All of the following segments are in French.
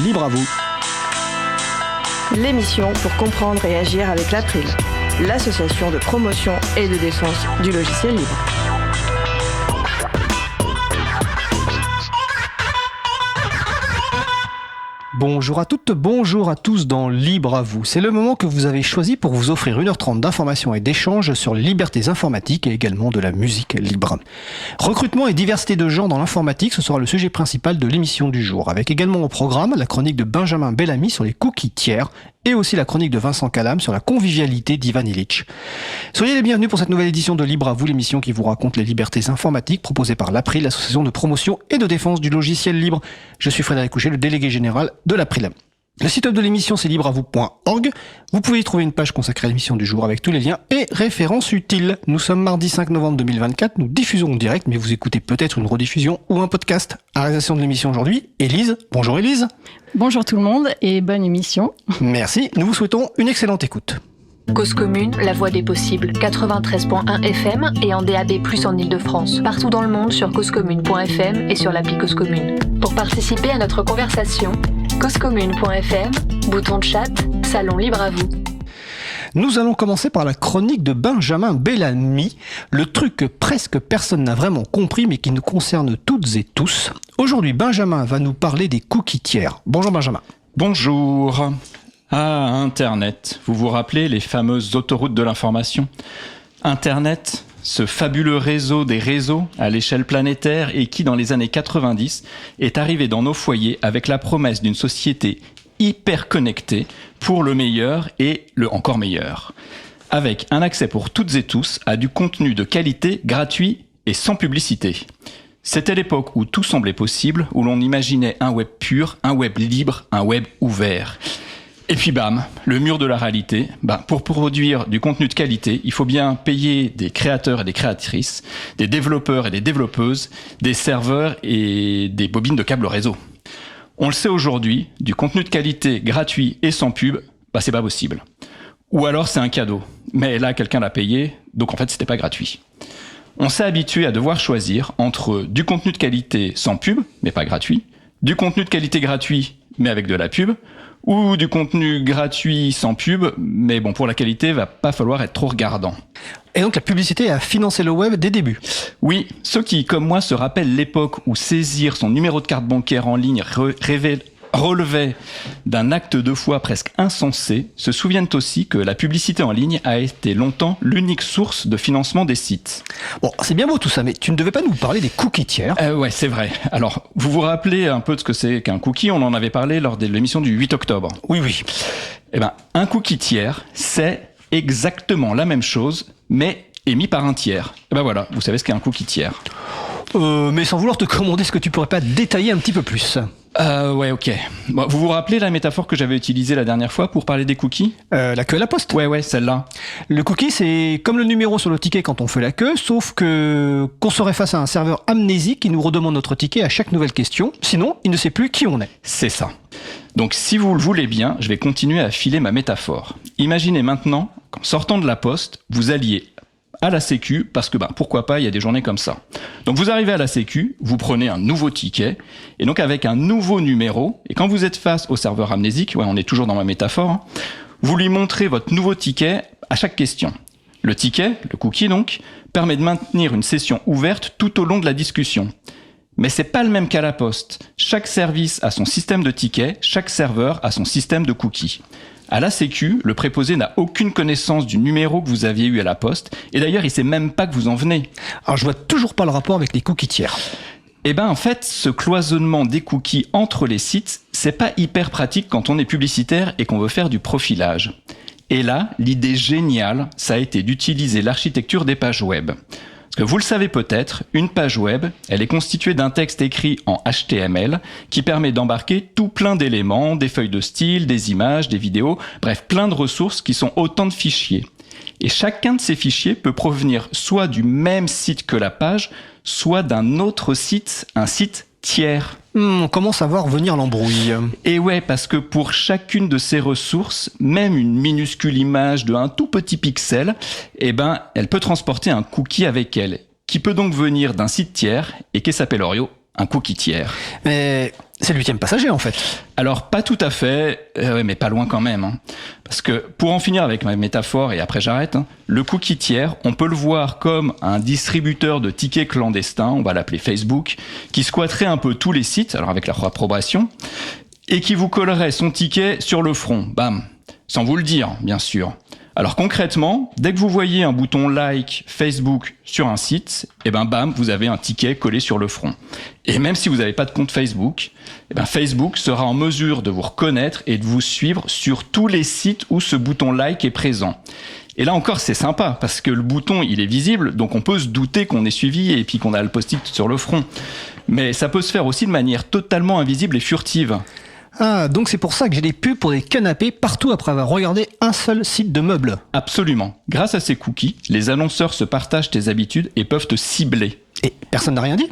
Libre à vous. L'émission pour comprendre et agir avec l'April, l'association de promotion et de défense du logiciel libre. Bonjour à toutes, bonjour à tous dans Libre à vous. C'est le moment que vous avez choisi pour vous offrir 1h30 d'informations et d'échanges sur les libertés informatiques et également de la musique libre. Recrutement et diversité de genre dans l'informatique, ce sera le sujet principal de l'émission du jour, avec également au programme la chronique de Benjamin Bellamy sur les cookies tiers et aussi la chronique de Vincent Calam sur la convivialité d'Ivan Illich. Soyez les bienvenus pour cette nouvelle édition de Libre à vous, l'émission qui vous raconte les libertés informatiques proposée par l'April, l'association de promotion et de défense du logiciel libre. Je suis Frédéric Couchet, le délégué général de l'April. Le site web de l'émission, c'est libreavou.org. Vous pouvez y trouver une page consacrée à l'émission du jour avec tous les liens et références utiles. Nous sommes mardi 5 novembre 2024. Nous diffusons en direct, mais vous écoutez peut-être une rediffusion ou un podcast. À la réalisation de l'émission aujourd'hui, Élise. Bonjour Élise. Bonjour tout le monde et bonne émission. Merci. Nous vous souhaitons une excellente écoute. Cause commune, la voix des possibles, 93.1 FM et en DAB+, en Ile-de-France. Partout dans le monde sur causecommune.fm et sur l'appli Cause Commune. Pour participer à notre conversation, causecommune.fm, bouton de chat, salon libre à vous. Nous allons commencer par la chronique de Benjamin Bellamy, le truc que presque personne n'a vraiment compris mais qui nous concerne toutes et tous. Aujourd'hui, Benjamin va nous parler des cookies tiers. Bonjour Benjamin. Bonjour. Ah, Internet. Vous vous rappelez les fameuses autoroutes de l'information ? Internet, ce fabuleux réseau des réseaux à l'échelle planétaire et qui, dans les années 90, est arrivé dans nos foyers avec la promesse d'une société hyper connectée pour le meilleur et le encore meilleur. Avec un accès pour toutes et tous à du contenu de qualité, gratuit et sans publicité. C'était l'époque où tout semblait possible, où l'on imaginait un web pur, un web libre, un web ouvert. Et puis bam, le mur de la réalité. Pour produire du contenu de qualité, il faut bien payer des créateurs et des créatrices, des développeurs et des développeuses, des serveurs et des bobines de câbles réseau. On le sait aujourd'hui, du contenu de qualité gratuit et sans pub, c'est pas possible. Ou alors c'est un cadeau, mais là quelqu'un l'a payé, donc en fait c'était pas gratuit. On s'est habitué à devoir choisir entre du contenu de qualité sans pub, mais pas gratuit, du contenu de qualité gratuit, mais avec de la pub, ou du contenu gratuit sans pub, mais bon, pour la qualité, va pas falloir être trop regardant. Et donc la publicité a financé le web dès débuts. Oui, ceux qui, comme moi, se rappellent l'époque où saisir son numéro de carte bancaire en ligne relevait d'un acte de foi presque insensé, se souviennent aussi que la publicité en ligne a été longtemps l'unique source de financement des sites. Bon, c'est bien beau tout ça, mais tu ne devais pas nous parler des cookies tiers. Ouais, c'est vrai. Alors, vous vous rappelez un peu de ce que c'est qu'un cookie ? On en avait parlé lors de l'émission du 8 octobre. Oui. Un cookie tiers, c'est exactement la même chose, mais émis par un tiers. Voilà, vous savez ce qu'est un cookie tiers. Mais sans vouloir te commander, est-ce que tu pourrais pas détailler un petit peu plus ? Ouais, ok. Bon, vous vous rappelez la métaphore que j'avais utilisée la dernière fois pour parler des cookies ? La queue à la poste. Ouais, celle-là. Le cookie, c'est comme le numéro sur le ticket quand on fait la queue, sauf qu'on serait face à un serveur amnésique qui nous redemande notre ticket à chaque nouvelle question. Sinon, il ne sait plus qui on est. C'est ça. Donc, si vous le voulez bien, je vais continuer à filer ma métaphore. Imaginez maintenant qu'en sortant de la poste, vous alliez à la Sécu, parce que pourquoi pas, il y a des journées comme ça. Donc vous arrivez à la Sécu, vous prenez un nouveau ticket, et donc avec un nouveau numéro, et quand vous êtes face au serveur amnésique, on est toujours dans ma métaphore, vous lui montrez votre nouveau ticket à chaque question. Le ticket, le cookie donc, permet de maintenir une session ouverte tout au long de la discussion. Mais c'est pas le même qu'à la poste. Chaque service a son système de tickets, chaque serveur a son système de cookies. À la Sécu, le préposé n'a aucune connaissance du numéro que vous aviez eu à la poste, et d'ailleurs, il sait même pas que vous en venez. Alors, je vois toujours pas le rapport avec les cookies tiers. En fait, ce cloisonnement des cookies entre les sites, c'est pas hyper pratique quand on est publicitaire et qu'on veut faire du profilage. Et là, l'idée géniale, ça a été d'utiliser l'architecture des pages web. Parce que vous le savez peut-être, une page web, elle est constituée d'un texte écrit en HTML qui permet d'embarquer tout plein d'éléments, des feuilles de style, des images, des vidéos, bref, plein de ressources qui sont autant de fichiers. Et chacun de ces fichiers peut provenir soit du même site que la page, soit d'un autre site, un site tiers. On commence à voir venir l'embrouille. Et ouais, parce que pour chacune de ces ressources, même une minuscule image de un tout petit pixel, elle peut transporter un cookie avec elle, qui peut donc venir d'un site tiers et qui s'appelle Orio, un cookie tiers. Mais c'est le 8e passager en fait. Alors pas tout à fait, mais pas loin quand même. Hein. Parce que pour en finir avec ma métaphore, et après j'arrête, le cookie tiers, on peut le voir comme un distributeur de tickets clandestins, on va l'appeler Facebook, qui squatterait un peu tous les sites, alors avec leur approbation, et qui vous collerait son ticket sur le front, bam, sans vous le dire, bien sûr. Alors concrètement, dès que vous voyez un bouton like Facebook sur un site, et ben bam, vous avez un ticket collé sur le front. Et même si vous n'avez pas de compte Facebook, et ben Facebook sera en mesure de vous reconnaître et de vous suivre sur tous les sites où ce bouton like est présent. Et là encore, c'est sympa parce que le bouton, il est visible, donc on peut se douter qu'on est suivi et puis qu'on a le post-it sur le front. Mais ça peut se faire aussi de manière totalement invisible et furtive. Ah, donc c'est pour ça que j'ai des pubs pour des canapés partout après avoir regardé un seul site de meubles. Absolument. Grâce à ces cookies, les annonceurs se partagent tes habitudes et peuvent te cibler. Et personne n'a rien dit ?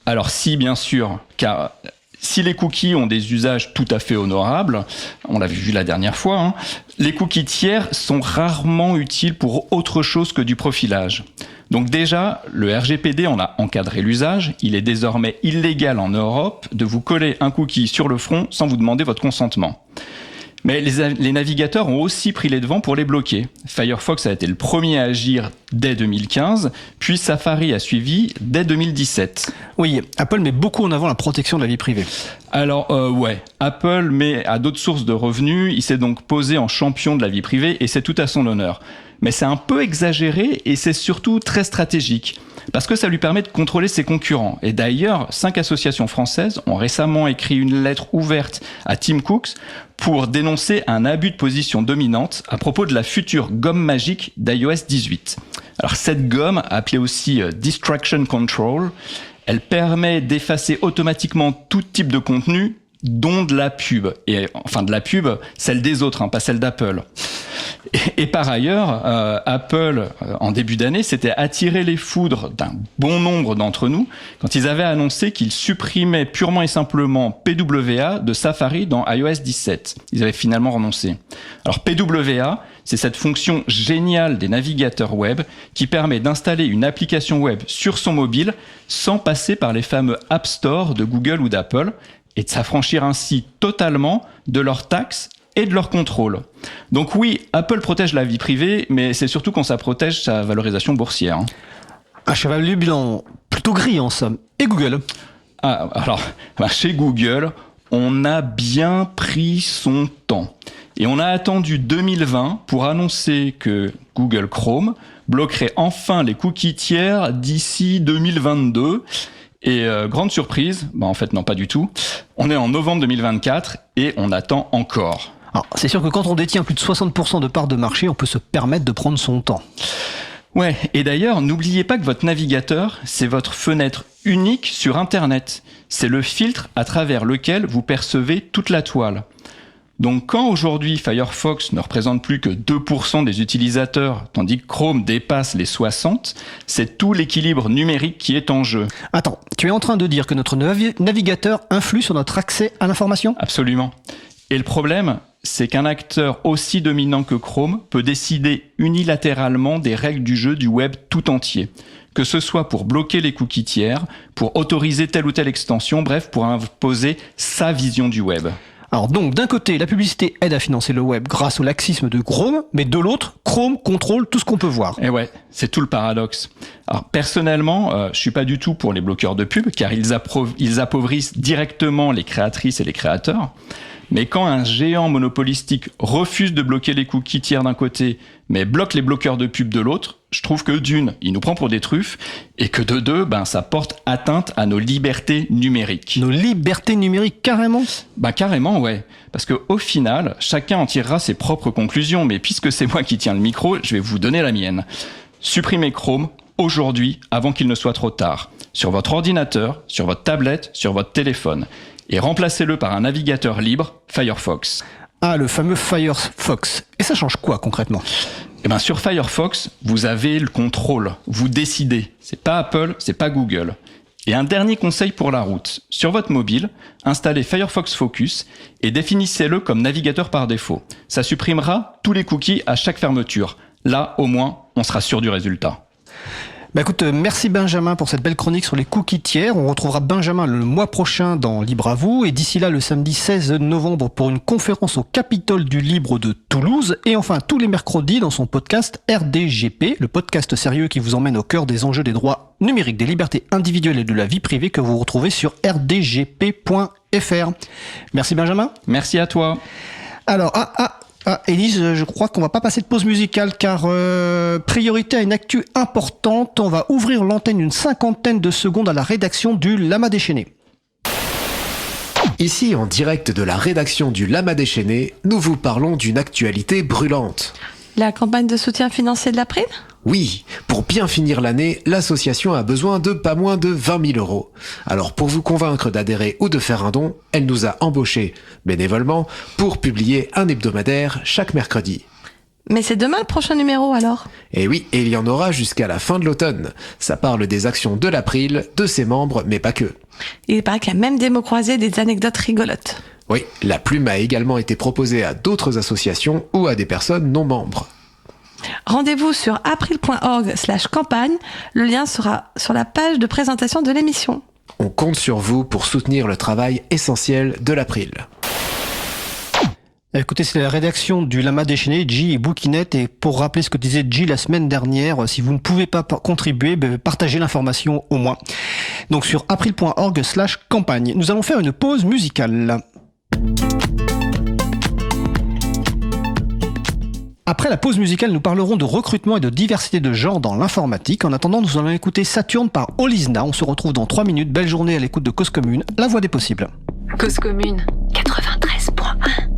Alors si, bien sûr, car si les cookies ont des usages tout à fait honorables, on l'avait vu la dernière fois, les cookies tiers sont rarement utiles pour autre chose que du profilage. Donc déjà, le RGPD en a encadré l'usage. Il est désormais illégal en Europe de vous coller un cookie sur le front sans vous demander votre consentement. Mais les navigateurs ont aussi pris les devants pour les bloquer. Firefox a été le premier à agir dès 2015, puis Safari a suivi dès 2017. Oui, Apple met beaucoup en avant la protection de la vie privée. Alors ouais, Apple met à d'autres sources de revenus, il s'est donc posé en champion de la vie privée et c'est tout à son honneur. Mais c'est un peu exagéré et c'est surtout très stratégique. Parce que ça lui permet de contrôler ses concurrents. Et d'ailleurs, 5 associations françaises ont récemment écrit une lettre ouverte à Tim Cook pour dénoncer un abus de position dominante à propos de la future gomme magique d'iOS 18. Alors cette gomme, appelée aussi Distraction Control, elle permet d'effacer automatiquement tout type de contenu, dont de la pub. Et enfin de la pub, celle des autres, pas celle d'Apple. Et par ailleurs, Apple, en début d'année, s'était attiré les foudres d'un bon nombre d'entre nous quand ils avaient annoncé qu'ils supprimaient purement et simplement PWA de Safari dans iOS 17. Ils avaient finalement renoncé. Alors PWA, c'est cette fonction géniale des navigateurs web qui permet d'installer une application web sur son mobile sans passer par les fameux App Store de Google ou d'Apple et de s'affranchir ainsi totalement de leurs taxes et de leur contrôle. Donc oui, Apple protège la vie privée, mais c'est surtout quand ça protège sa valorisation boursière. Un chevalier blanc plutôt gris en somme. Et Google ? Ah, alors, chez Google, on a bien pris son temps. Et on a attendu 2020 pour annoncer que Google Chrome bloquerait enfin les cookies tiers d'ici 2022. Et grande surprise, en fait non pas du tout, on est en novembre 2024 et on attend encore. Alors, c'est sûr que quand on détient plus de 60% de parts de marché, on peut se permettre de prendre son temps. Ouais, et d'ailleurs, n'oubliez pas que votre navigateur, c'est votre fenêtre unique sur Internet. C'est le filtre à travers lequel vous percevez toute la toile. Donc quand aujourd'hui Firefox ne représente plus que 2% des utilisateurs, tandis que Chrome dépasse les 60%, c'est tout l'équilibre numérique qui est en jeu. Attends, tu es en train de dire que notre navigateur influe sur notre accès à l'information ? Absolument. Et le problème, c'est qu'un acteur aussi dominant que Chrome peut décider unilatéralement des règles du jeu du web tout entier. Que ce soit pour bloquer les cookies tiers, pour autoriser telle ou telle extension, bref, pour imposer sa vision du web. Alors donc, d'un côté, la publicité aide à financer le web grâce au laxisme de Chrome, mais de l'autre, Chrome contrôle tout ce qu'on peut voir. Et ouais, c'est tout le paradoxe. Alors personnellement, je suis pas du tout pour les bloqueurs de pub, car ils appauvrissent directement les créatrices et les créateurs. Mais quand un géant monopolistique refuse de bloquer les cookies tiers d'un côté, mais bloque les bloqueurs de pub de l'autre, je trouve que d'une, il nous prend pour des truffes, et que de deux, ça porte atteinte à nos libertés numériques. Nos libertés numériques, carrément ? Carrément, ouais. Parce que au final, chacun en tirera ses propres conclusions, mais puisque c'est moi qui tiens le micro, je vais vous donner la mienne. Supprimez Chrome aujourd'hui, avant qu'il ne soit trop tard. Sur votre ordinateur, sur votre tablette, sur votre téléphone. Et remplacez-le par un navigateur libre, Firefox. Ah, le fameux Firefox. Et ça change quoi concrètement ? Sur Firefox, vous avez le contrôle. Vous décidez. C'est pas Apple, c'est pas Google. Et un dernier conseil pour la route. Sur votre mobile, installez Firefox Focus et définissez-le comme navigateur par défaut. Ça supprimera tous les cookies à chaque fermeture. Là, au moins, on sera sûr du résultat. Écoute, merci Benjamin pour cette belle chronique sur les cookies tiers. On retrouvera Benjamin le mois prochain dans Libre à vous et d'ici là le samedi 16 novembre pour une conférence au Capitole du Libre de Toulouse et enfin tous les mercredis dans son podcast RDGP, le podcast sérieux qui vous emmène au cœur des enjeux des droits numériques, des libertés individuelles et de la vie privée que vous retrouvez sur rdgp.fr. Merci Benjamin. Merci à toi. Alors, Élise, je crois qu'on va pas passer de pause musicale car priorité à une actu importante, on va ouvrir l'antenne une 50aine de secondes à la rédaction du Lama déchaîné. Ici, en direct de la rédaction du Lama déchaîné, nous vous parlons d'une actualité brûlante. La campagne de soutien financier de l'April ? Oui, pour bien finir l'année, l'association a besoin de pas moins de 20 000 €. Alors pour vous convaincre d'adhérer ou de faire un don, elle nous a embauchés, bénévolement, pour publier un hebdomadaire chaque mercredi. Mais c'est demain le prochain numéro alors ? Et oui, et il y en aura jusqu'à la fin de l'automne. Ça parle des actions de l'April, de ses membres, mais pas que. Il paraît qu'il y a même des mots croisés, des anecdotes rigolotes. Oui, la plume a également été proposée à d'autres associations ou à des personnes non membres. Rendez-vous sur april.org/campagne. Le lien sera sur la page de présentation de l'émission. On compte sur vous pour soutenir le travail essentiel de l'April. Écoutez, c'est la rédaction du Lama déchaîné, J et Bouquinette, et pour rappeler ce que disait J la semaine dernière, si vous ne pouvez pas contribuer, partagez l'information au moins. Donc sur april.org/campagne. Nous allons faire une pause musicale. Après la pause musicale, nous parlerons de recrutement et de diversité de genre dans l'informatique. En attendant, nous allons écouter Saturne par Olizna. On se retrouve dans 3 minutes. Belle journée à l'écoute de Cause Commune, la voix des possibles. Cause Commune 93.1.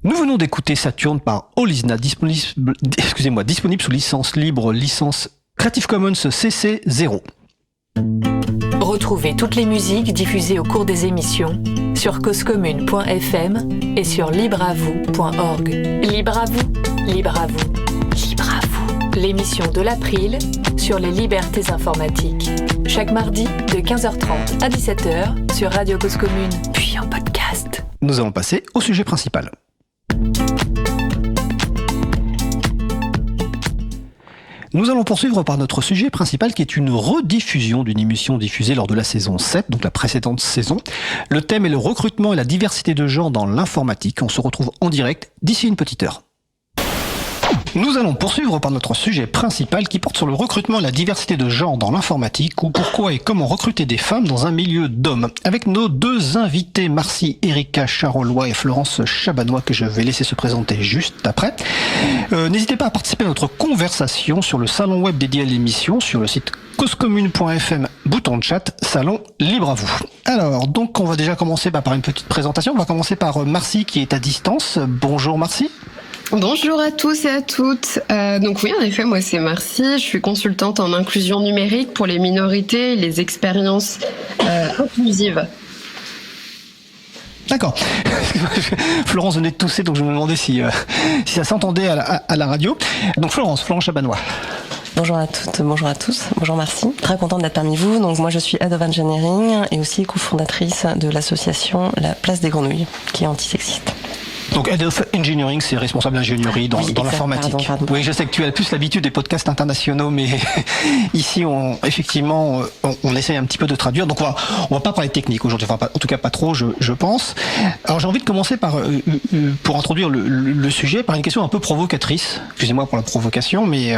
Nous venons d'écouter Saturne par Olizna, disponible sous licence libre, licence Creative Commons CC 0. Retrouvez toutes les musiques diffusées au cours des émissions sur causecommune.fm et sur libreavou.org. Libre à vous, libre à vous, libre à vous. L'émission de l'April sur les libertés informatiques. Chaque mardi de 15h30 à 17h sur Radio Cause Commune, puis en podcast. Nous allons passer au sujet principal. Nous allons poursuivre par notre sujet principal qui est une rediffusion d'une émission diffusée lors de la saison 7, donc la précédente saison. Le thème est le recrutement et la diversité de genre dans l'informatique. On se retrouve en direct d'ici une petite heure. Nous allons poursuivre par notre sujet principal qui porte sur le recrutement et la diversité de genre dans l'informatique, ou pourquoi et comment recruter des femmes dans un milieu d'hommes. Avec nos deux invités, Marcy, Erika Charolois et Florence Chabanois, que je vais laisser se présenter juste après. N'hésitez pas à participer à notre conversation sur le salon web dédié à l'émission, sur le site causecommune.fm, bouton de chat, salon libre à vous. Alors, donc on va déjà commencer par une petite présentation. On va commencer par Marcy qui est à distance. Bonjour Marcy. Bonjour à tous et à toutes. Donc oui, en effet, moi c'est Marcy. Je suis consultante en inclusion numérique pour les minorités et les expériences inclusives. D'accord. Florence venait de tousser, donc je me demandais si ça s'entendait à la radio. Donc Florence Chabanois. Bonjour à toutes, bonjour à tous, bonjour Marcy. Très contente d'être parmi vous. Donc moi je suis Head of Engineering et aussi cofondatrice de l'association La Place des Grenouilles, qui est antisexiste. Donc Head of Engineering, c'est responsable d'ingénierie dans l'informatique. Pardon. Oui, je sais que tu as plus l'habitude des podcasts internationaux, mais ici, on essaye un petit peu de traduire. Donc on va pas parler technique aujourd'hui, enfin, en tout cas pas trop, je pense. Alors j'ai envie de commencer pour introduire le sujet, par une question un peu provocatrice. Excusez-moi pour la provocation, mais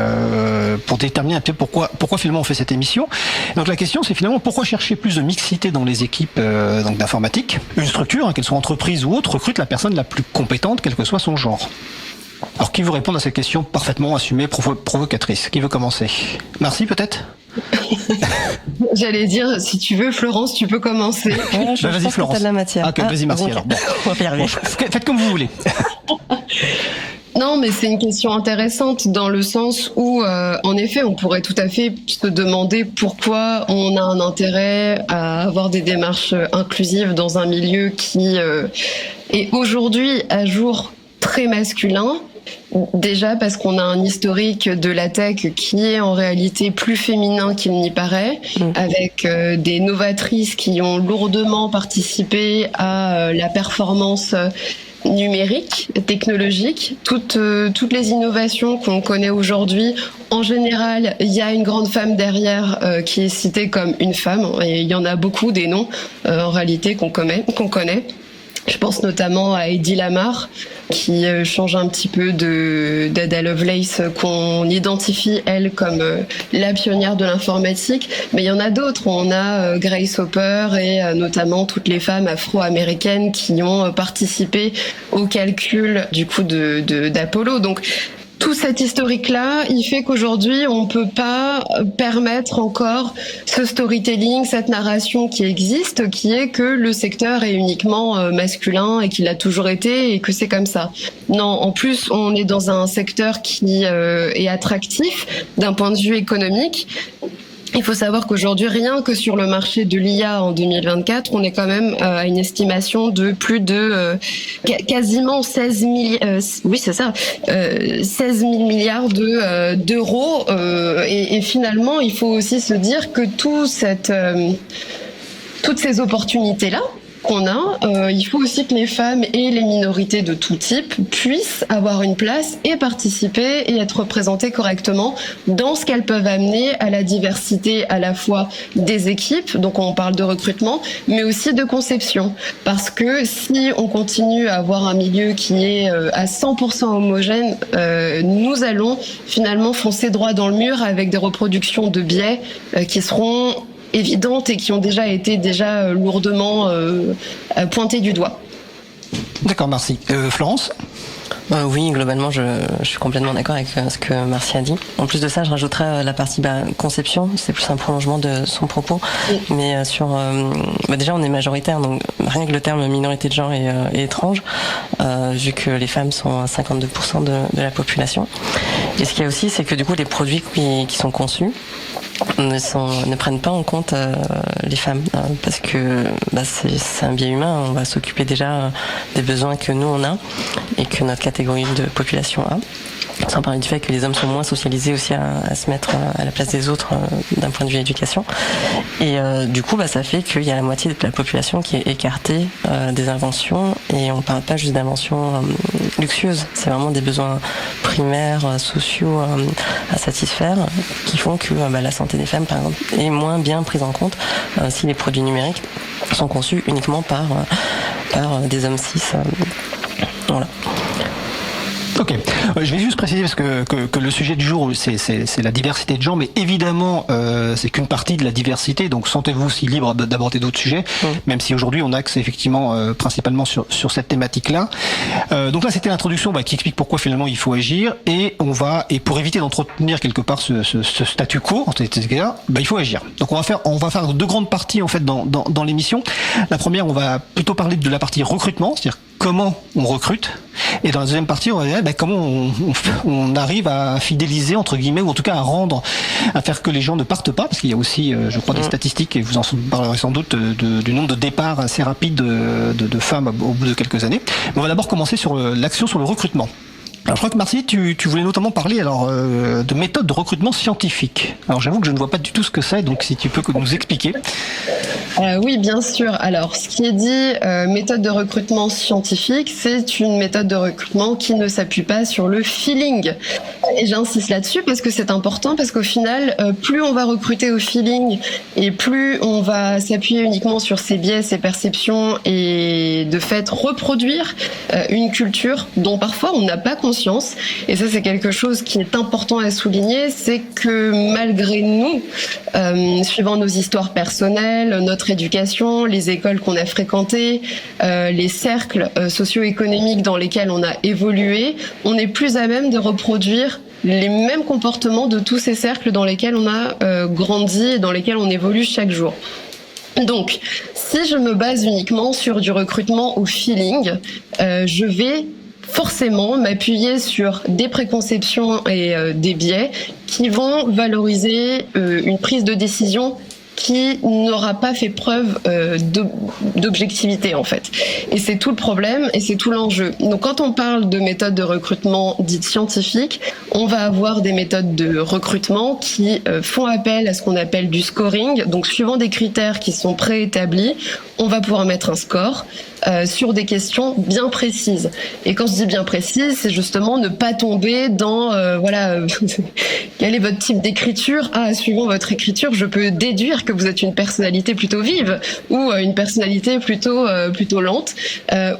pour déterminer un peu pourquoi finalement on fait cette émission. Donc la question, c'est finalement pourquoi chercher plus de mixité dans les équipes donc d'informatique. Une structure, qu'elle soit entreprise ou autre, recrute la personne la plus compétente, quel que soit son genre. Alors, qui veut répondre à cette question parfaitement assumée, provocatrice? Qui veut commencer? Marcy, peut-être? J'allais dire, si tu veux, Florence, tu peux commencer. Ouais, je vas-y, pense Florence. que t'as de la matière. Ah, vas-y, Marcy, okay. alors. Bon. On va y arriver. Faites comme vous voulez. Non, mais c'est une question intéressante dans le sens où, en effet, on pourrait tout à fait se demander pourquoi on a un intérêt à avoir des démarches inclusives dans un milieu qui est aujourd'hui à jour très masculin. Déjà parce qu'on a un historique de la tech qui est en réalité plus féminin qu'il n'y paraît, avec des novatrices qui ont lourdement participé à la performance numérique, technologique, toutes les innovations qu'on connaît aujourd'hui. En général, il y a une grande femme derrière qui est citée comme une femme, et il y en a beaucoup des noms en réalité qu'on connaît. Je pense notamment à Hedy Lamarr, qui change un petit peu d'Ada Lovelace, qu'on identifie, elle, comme la pionnière de l'informatique. Mais il y en a d'autres. On a Grace Hopper et notamment toutes les femmes afro-américaines qui ont participé au calcul du coup d'Apollo. Donc, tout cet historique-là, il fait qu'aujourd'hui, on peut pas permettre encore ce storytelling, cette narration qui existe, qui est que le secteur est uniquement masculin et qu'il a toujours été et que c'est comme ça. Non, en plus, on est dans un secteur qui est attractif d'un point de vue économique. Il faut savoir qu'aujourd'hui, rien que sur le marché de l'IA en 2024, on est quand même à une estimation de plus de quasiment 16 000 milliards d'euros. Et finalement, il faut aussi se dire que toutes ces opportunités-là qu'on a, il faut aussi que les femmes et les minorités de tout type puissent avoir une place et participer et être représentées correctement dans ce qu'elles peuvent amener à la diversité à la fois des équipes, donc on parle de recrutement, mais aussi de conception. Parce que si on continue à avoir un milieu qui est à 100% homogène, nous allons finalement foncer droit dans le mur avec des reproductions de biais qui seront évidentes et qui ont déjà été lourdement pointées du doigt. D'accord, merci. Florence ? Oui, globalement, je suis complètement d'accord avec ce que Marcy a dit. En plus de ça, je rajouterais la partie conception. C'est plus un prolongement de son propos. Oui. Mais déjà, on est majoritaire, donc rien que le terme minorité de genre est étrange, vu que les femmes sont à 52% de la population. Et ce qu'il y a aussi, c'est que du coup, les produits qui sont conçus ne prennent pas en compte les femmes, parce que c'est un biais humain. On va s'occuper déjà des besoins que nous on a et que notre catégorie de population a, sans parler du fait que les hommes sont moins socialisés aussi à se mettre à la place des autres d'un point de vue éducation. Et du coup, ça fait qu'il y a la moitié de la population qui est écartée des inventions, et on parle pas juste d'inventions luxueuses, c'est vraiment des besoins primaires, sociaux à satisfaire, qui font que la santé des femmes, par exemple, est moins bien prise en compte si les produits numériques sont conçus uniquement par des hommes cis. Voilà. Ok, je vais juste préciser parce que le sujet du jour c'est la diversité de genre, mais évidemment c'est qu'une partie de la diversité, donc sentez-vous aussi libre d'aborder d'autres sujets, même si aujourd'hui on axe effectivement principalement sur cette thématique-là. Donc là c'était l'introduction qui explique pourquoi finalement il faut agir, et pour éviter d'entretenir quelque part ce statu quo, il faut agir. Donc on va faire deux grandes parties en fait dans l'émission. La première, on va plutôt parler de la partie recrutement, c'est-à-dire comment on recrute, et dans la deuxième partie, on va dire comment on arrive à fidéliser, entre guillemets, ou en tout cas à faire que les gens ne partent pas, parce qu'il y a aussi, je crois, des statistiques, et vous en parlerez sans doute, du nombre de départs assez rapides de femmes au bout de quelques années. Mais on va d'abord commencer sur l'action sur le recrutement. Alors je crois que Marcy, tu voulais notamment parler de méthodes de recrutement scientifique. Alors j'avoue que je ne vois pas du tout ce que c'est, donc si tu peux nous expliquer. Oui, bien sûr. Alors, ce qui est dit, méthode de recrutement scientifique, c'est une méthode de recrutement qui ne s'appuie pas sur le feeling. Et j'insiste là-dessus parce que c'est important, parce qu'au final, plus on va recruter au feeling et plus on va s'appuyer uniquement sur ses biais, ses perceptions, et de fait reproduire une culture dont parfois on n'a pas conscience. Et ça, c'est quelque chose qui est important à souligner, c'est que malgré nous, suivant nos histoires personnelles, notre éducation, les écoles qu'on a fréquentées, les cercles socio-économiques dans lesquels on a évolué, on est plus à même de reproduire les mêmes comportements de tous ces cercles dans lesquels on a grandi et dans lesquels on évolue chaque jour. Donc, si je me base uniquement sur du recrutement au feeling, je vais forcément m'appuyer sur des préconceptions et des biais qui vont valoriser une prise de décision qui n'aura pas fait preuve d'objectivité en fait. Et c'est tout le problème et c'est tout l'enjeu. Donc quand on parle de méthodes de recrutement dites scientifiques, on va avoir des méthodes de recrutement qui font appel à ce qu'on appelle du scoring. Donc suivant des critères qui sont préétablis, on va pouvoir mettre un score sur des questions bien précises. Et quand je dis bien précise, c'est justement ne pas tomber dans quel est votre type d'écriture. Suivant votre écriture, je peux déduire que vous êtes une personnalité plutôt vive ou une personnalité plutôt lente.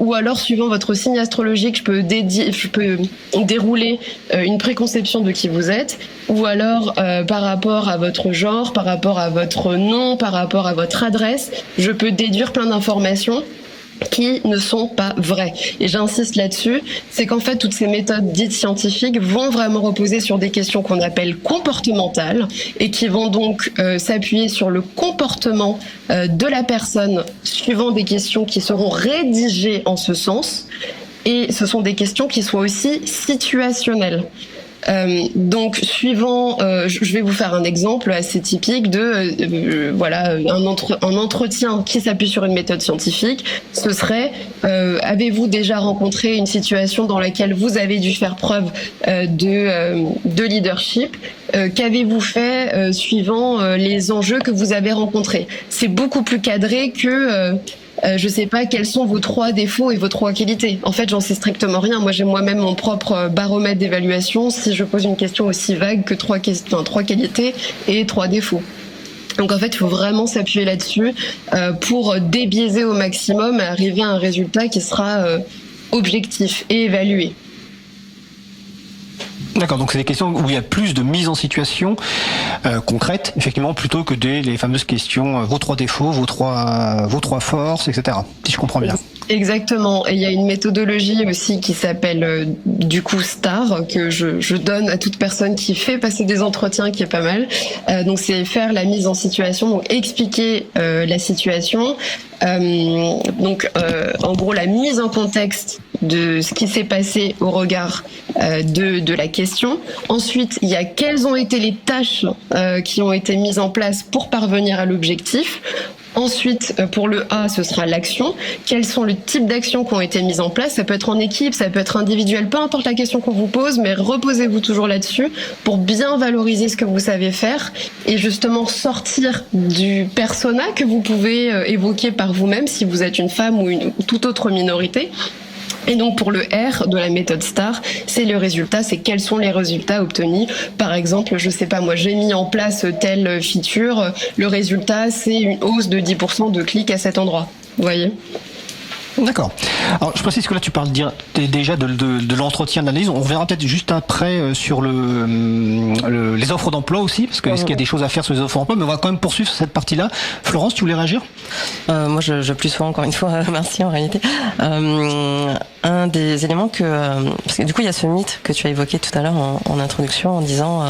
Ou alors, suivant votre signe astrologique, je peux dérouler une préconception de qui vous êtes. Ou alors, par rapport à votre genre, par rapport à votre nom, par rapport à votre adresse, je peux déduire plein d'informations qui ne sont pas vraies. Et j'insiste là-dessus, c'est qu'en fait, toutes ces méthodes dites scientifiques vont vraiment reposer sur des questions qu'on appelle comportementales et qui vont donc s'appuyer sur le comportement de la personne suivant des questions qui seront rédigées en ce sens. Et ce sont des questions qui sont aussi situationnelles. Donc, suivant, je vais vous faire un exemple assez typique de un entretien qui s'appuie sur une méthode scientifique. Ce serait avez-vous déjà rencontré une situation dans laquelle vous avez dû faire preuve de leadership? Qu'avez-vous fait suivant les enjeux que vous avez rencontrés? C'est beaucoup plus cadré que je sais pas quels sont vos 3 défauts et vos 3 qualités. En fait, j'en sais strictement rien. Moi, j'ai moi-même mon propre baromètre d'évaluation. Si je pose une question aussi vague que 3 qualités et 3 défauts. Donc en fait, il faut vraiment s'appuyer là-dessus pour débiaiser au maximum et arriver à un résultat qui sera objectif et évalué. D'accord, donc c'est des questions où il y a plus de mise en situation concrète, effectivement, plutôt que les fameuses questions vos 3 défauts, vos trois forces, etc. Si je comprends bien. Exactement. Et il y a une méthodologie aussi qui s'appelle du coup STAR, que je donne à toute personne qui fait passer des entretiens, qui est pas mal. Donc c'est faire la mise en situation, donc expliquer la situation. En gros, la mise en contexte de ce qui s'est passé au regard de la question. Ensuite, il y a quelles ont été les tâches qui ont été mises en place pour parvenir à l'objectif. Ensuite, pour le A, ce sera l'action. Quels sont les types d'actions qui ont été mises en place? Ça peut être en équipe, ça peut être individuel, peu importe la question qu'on vous pose, mais reposez-vous toujours là-dessus pour bien valoriser ce que vous savez faire et justement sortir du persona que vous pouvez évoquer par vous-même si vous êtes une femme ou une toute autre minorité. Et donc pour le R de la méthode STAR, c'est le résultat, c'est quels sont les résultats obtenus. Par exemple, je sais pas moi, j'ai mis en place telle feature, le résultat c'est une hausse de 10% de clics à cet endroit. Vous voyez ? D'accord. Alors, je précise que là, tu parles déjà de l'entretien d'analyse. On verra peut-être juste après sur les offres d'emploi aussi, parce que est-ce qu'il y a des choses à faire sur les offres d'emploi, mais on va quand même poursuivre sur cette partie-là. Florence, tu voulais réagir ? Moi, je plus souvent, encore une fois, merci en réalité. Un des éléments parce que du coup, il y a ce mythe que tu as évoqué tout à l'heure en introduction, en disant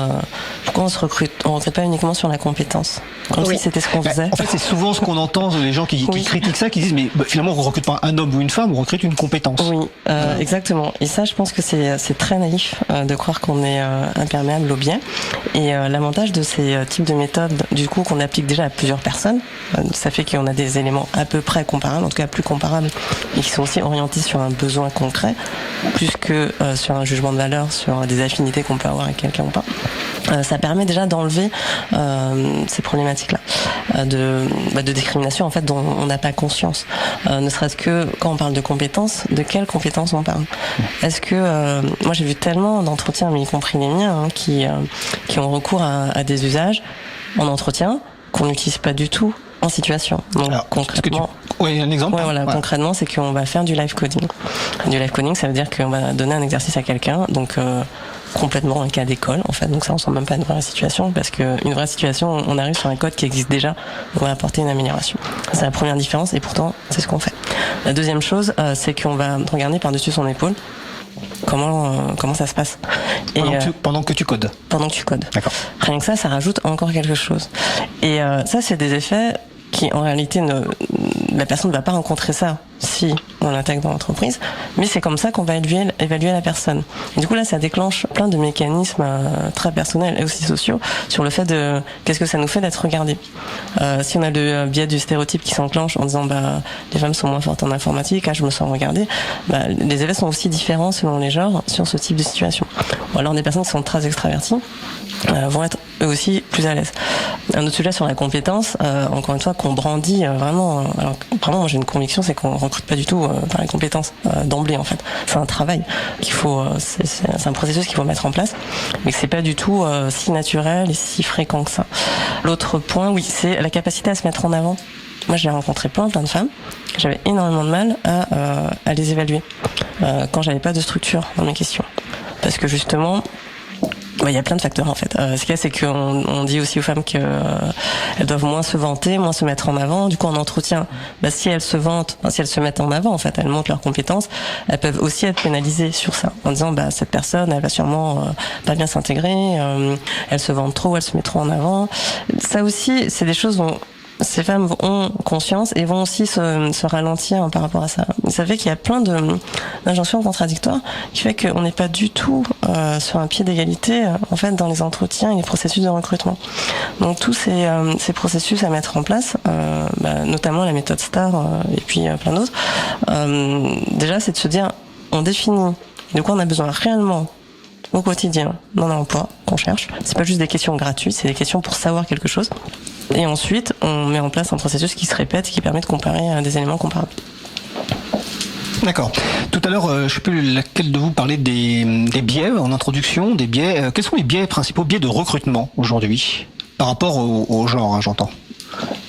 pourquoi on recrute pas uniquement sur la compétence, comme si c'était ce qu'on faisait. En fait, c'est souvent ce qu'on entend, les gens qui critiquent ça, qui disent mais finalement, on recrute pas un homme ou une femme, on recrute une compétence. Oui, exactement. Et ça, je pense que c'est très naïf de croire qu'on est imperméable au biais. Et l'avantage de ces types de méthodes, du coup, qu'on applique déjà à plusieurs personnes, ça fait qu'on a des éléments à peu près comparables, en tout cas plus comparables, et qui sont aussi orientés sur un besoin concret, plus que sur un jugement de valeur, sur des affinités qu'on peut avoir avec quelqu'un ou pas. Ça permet déjà d'enlever ces problématiques-là de discrimination en fait dont on n'a pas conscience. Ne serait-ce que quand on parle de compétences, de quelles compétences on parle? Est-ce que moi j'ai vu tellement d'entretiens, mais y compris les miens, qui ont recours à des usages en entretien qu'on n'utilise pas du tout en situation. Donc alors, concrètement, oui, un exemple. Ouais, voilà, ouais. Concrètement, c'est qu'on va faire du live coding. Du live coding, ça veut dire qu'on va donner un exercice à quelqu'un, donc complètement un cas d'école en fait. Donc ça ressemble même pas à une vraie situation, parce que une vraie situation, on arrive sur un code qui existe déjà, on va apporter une amélioration. C'est la première différence, et pourtant c'est ce qu'on fait. La deuxième chose, c'est qu'on va regarder par-dessus son épaule comment ça se passe. Pendant que tu codes. Pendant que tu codes. D'accord. Rien que ça rajoute encore quelque chose. Et ça, c'est des effets qui, en réalité, la personne ne va pas rencontrer ça si on l'intègre dans l'entreprise, mais c'est comme ça qu'on va évaluer la personne. Et du coup, là, ça déclenche plein de mécanismes très personnels et aussi sociaux sur le fait de qu'est-ce que ça nous fait d'être regardé. Si on a le biais du stéréotype qui s'enclenche en disant les femmes sont moins fortes en informatique, je me sens regardée, les effets sont aussi différents selon les genres sur ce type de situation. Ou alors des personnes qui sont très extraverties vont être eux aussi plus à l'aise. Un autre sujet sur la compétence, encore une fois, qu'on brandit vraiment. Alors vraiment, moi j'ai une conviction, c'est qu'on recrute pas du tout par les compétences d'emblée en fait. C'est un travail qu'il faut, c'est un processus qu'il faut mettre en place, mais que c'est pas du tout si naturel et si fréquent que ça. L'autre point, oui, c'est la capacité à se mettre en avant. Moi, j'ai rencontré plein de femmes. J'avais énormément de mal à les évaluer quand j'avais pas de structure dans mes questions, parce que justement. Il y a plein de facteurs en fait. Ce qu'il y a, c'est qu'on dit aussi aux femmes qu'elles doivent moins se vanter, moins se mettre en avant. Du coup, en entretien, si elles se vantent, si elles se mettent en avant, en fait, elles montrent leurs compétences, elles peuvent aussi être pénalisées sur ça, en disant cette personne, elle va sûrement pas bien s'intégrer, elle se vante trop, elle se met trop en avant. Ça aussi, c'est des choses dont ces femmes ont conscience et vont aussi se ralentir par rapport à ça. Ça fait qu'il y a plein d'injonctions contradictoires qui fait qu'on n'est pas du tout sur un pied d'égalité en fait dans les entretiens et les processus de recrutement. Donc tous ces processus à mettre en place, notamment la méthode STAR et puis plein d'autres, déjà c'est de se dire on définit de quoi on a besoin réellement au quotidien dans l'emploi qu'on cherche. C'est pas juste des questions gratuites, c'est des questions pour savoir quelque chose. Et ensuite, on met en place un processus qui se répète et qui permet de comparer des éléments comparables. D'accord. Tout à l'heure, je ne sais plus laquelle de vous parlait des biais en introduction, des biais. Quels sont les principaux biais de recrutement aujourd'hui par rapport au genre, j'entends.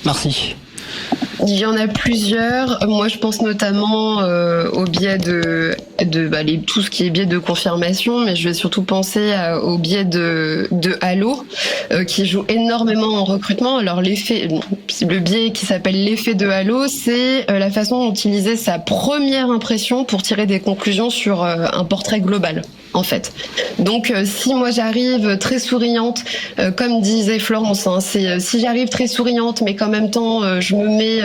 Merci. Il y en a plusieurs. Moi, je pense notamment au biais tout ce qui est biais de confirmation, mais je vais surtout penser au biais de halo, qui joue énormément en recrutement. Alors, le biais qui s'appelle l'effet de halo, c'est la façon d'utiliser sa première impression pour tirer des conclusions sur un portrait global. En fait. Donc, si moi j'arrive très souriante, comme disait Florence, si j'arrive très souriante, mais qu'en même temps je me mets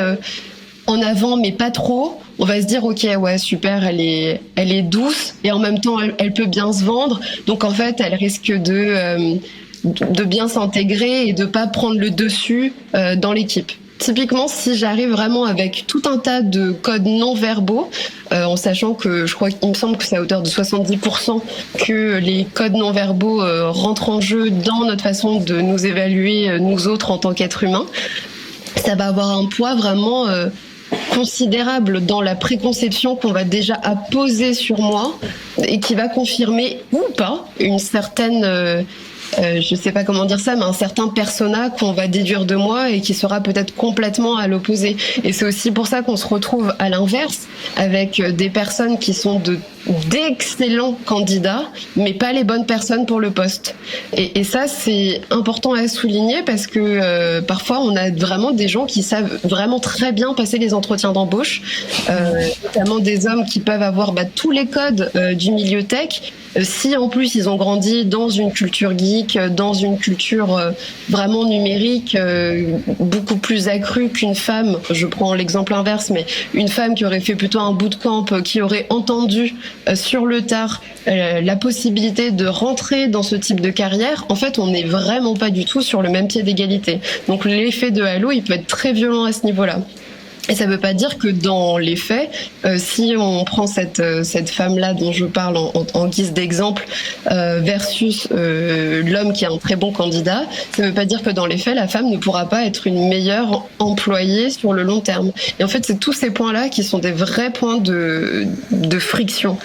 en avant, mais pas trop, on va se dire ok, ouais, super, elle est douce et en même temps elle peut bien se vendre. Donc en fait, elle risque de bien s'intégrer et de pas prendre le dessus dans l'équipe. Typiquement, si j'arrive vraiment avec tout un tas de codes non verbaux, en sachant que il me semble que c'est à hauteur de 70% que les codes non verbaux rentrent en jeu dans notre façon de nous évaluer, nous autres, en tant qu'êtres humains, ça va avoir un poids vraiment considérable dans la préconception qu'on va déjà apposer sur moi et qui va confirmer ou pas une certaine... je sais pas comment dire ça, mais un certain persona qu'on va déduire de moi et qui sera peut-être complètement à l'opposé. Et c'est aussi pour ça qu'on se retrouve à l'inverse avec des personnes qui sont d'excellents candidats, mais pas les bonnes personnes pour le poste. Et ça, c'est important à souligner parce que parfois, on a vraiment des gens qui savent vraiment très bien passer les entretiens d'embauche, notamment des hommes qui peuvent avoir tous les codes du milieu tech. Si en plus ils ont grandi dans une culture geek, dans une culture vraiment numérique, beaucoup plus accrue qu'une femme, je prends l'exemple inverse, mais une femme qui aurait fait plutôt un bootcamp, qui aurait entendu sur le tard la possibilité de rentrer dans ce type de carrière, en fait on n'est vraiment pas du tout sur le même pied d'égalité. Donc l'effet de halo, il peut être très violent à ce niveau-là. Et ça ne veut pas dire que dans les faits, si on prend cette femme-là dont je parle en guise d'exemple versus l'homme qui est un très bon candidat, ça ne veut pas dire que dans les faits, la femme ne pourra pas être une meilleure employée sur le long terme. Et en fait, c'est tous ces points-là qui sont des vrais points de friction.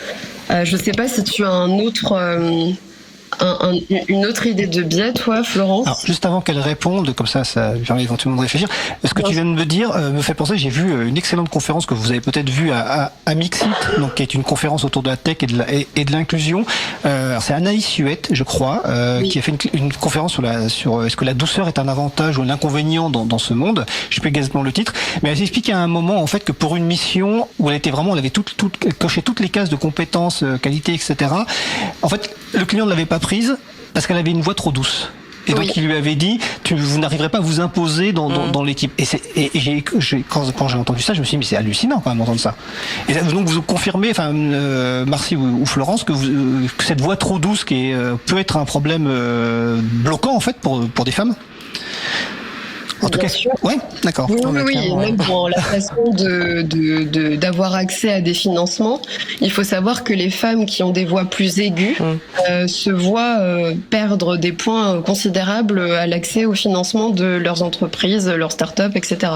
Je ne sais pas si tu as un autre... une autre idée de biais, toi, Florence? Alors, juste avant qu'elle réponde, comme ça permet éventuellement de réfléchir. Ce que tu viens de me dire me fait penser, j'ai vu une excellente conférence que vous avez peut-être vue à Mixit, donc qui est une conférence autour de la tech et de l'inclusion. C'est Anaïs Huette, je crois, qui a fait une conférence sur est-ce que la douceur est un avantage ou un inconvénient dans ce monde. Je sais plus exactement le titre, mais elle s'explique à un moment en fait que pour une mission où elle avait coché toutes les cases de compétences, qualité, etc. En fait, le client ne l'avait pas prise parce qu'elle avait une voix trop douce. Et donc il lui avait dit, vous n'arriverez pas à vous imposer dans l'équipe. Quand j'ai entendu ça, je me suis dit, mais c'est hallucinant quand même d'entendre ça. Et donc vous confirmez, Marcy ou Florence, que cette voix trop douce peut être un problème bloquant en fait pour des femmes. En tout cas, ouais, d'accord. Oui, et même pour la façon d'avoir accès à des financements, il faut savoir que les femmes qui ont des voix plus aiguës se voient perdre des points considérables à l'accès au financement de leurs entreprises, leurs startups, etc.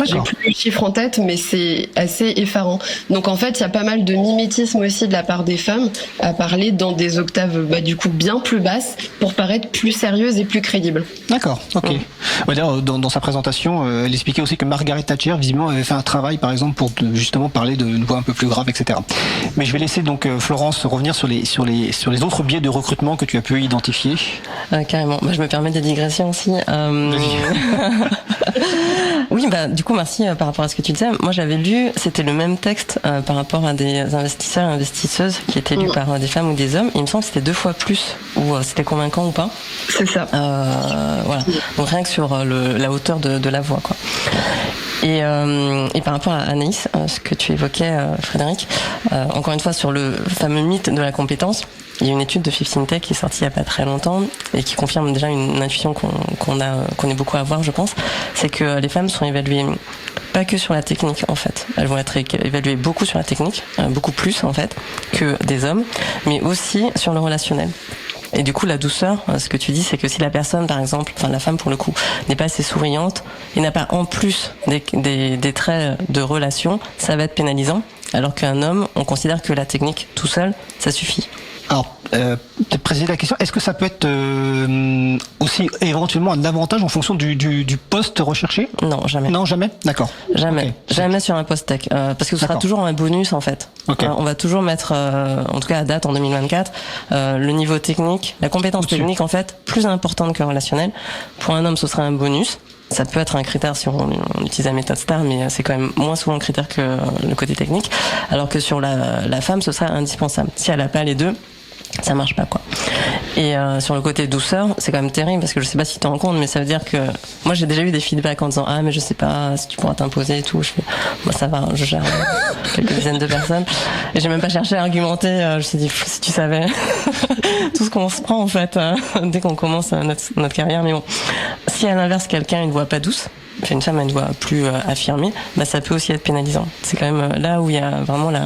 J'ai plus le chiffre en tête, mais c'est assez effarant. Donc en fait, il y a pas mal de mimétisme aussi de la part des femmes à parler dans des octaves du coup bien plus basses pour paraître plus sérieuses et plus crédibles. D'accord, ok. Dans sa présentation, elle expliquait aussi que Margaret Thatcher, visiblement, avait fait un travail, par exemple, pour justement parler d'une voix un peu plus grave, etc. Mais je vais laisser donc Florence revenir sur les autres biais de recrutement que tu as pu identifier. Carrément. Je me permets des digressions aussi. Oui, du coup, merci par rapport à ce que tu disais. Moi, j'avais lu, c'était le même texte par rapport à des investisseurs et investisseuses qui étaient lus par des femmes ou des hommes. Il me semble que c'était 2 fois plus, ou c'était convaincant ou pas. C'est ça. Voilà. Donc rien que sur la hauteur de la voix, quoi. Et par rapport à Anaïs, ce que tu évoquais, Frédéric, encore une fois sur le fameux mythe de la compétence, il y a une étude de 15 Tech qui est sortie il n'y a pas très longtemps et qui confirme déjà une intuition qu'on est beaucoup à avoir, je pense, c'est que les femmes sont évaluées pas que sur la technique en fait, elles vont être évaluées beaucoup sur la technique, beaucoup plus en fait que des hommes, mais aussi sur le relationnel. Et du coup, la douceur, ce que tu dis, c'est que si la personne, par exemple, la femme pour le coup, n'est pas assez souriante et n'a pas en plus des traits de relation, ça va être pénalisant. Alors qu'un homme, on considère que la technique tout seul, ça suffit. Alors, peut-être préciser la question, est-ce que ça peut être aussi éventuellement un avantage en fonction du poste recherché ? Non, jamais. Non, jamais ? D'accord. Jamais. Okay. Jamais sur un poste tech. Parce que ce sera toujours un bonus, en fait. Okay. On va toujours mettre, en tout cas à date, en 2024, le niveau technique, la compétence technique, en fait, plus importante que relationnelle. Pour un homme, ce sera un bonus. Ça peut être un critère si on utilise la méthode STAR, mais c'est quand même moins souvent un critère que le côté technique. Alors que sur la femme, ce sera indispensable. Si elle n'a pas les deux, ça marche pas, quoi. Et sur le côté douceur, c'est quand même terrible parce que je sais pas si tu te rends compte, mais ça veut dire que moi j'ai déjà eu des feedbacks en disant ah mais je sais pas si tu pourras t'imposer et tout. Je fais moi ça va, je gère quelques dizaines de personnes et j'ai même pas cherché à argumenter. Je me suis dit si tu savais tout ce qu'on se prend en fait dès qu'on commence notre carrière. Mais bon, si à l'inverse quelqu'un a une voix pas douce, une femme a une voix plus affirmée, bah ça peut aussi être pénalisant. C'est quand même là où il y a vraiment la.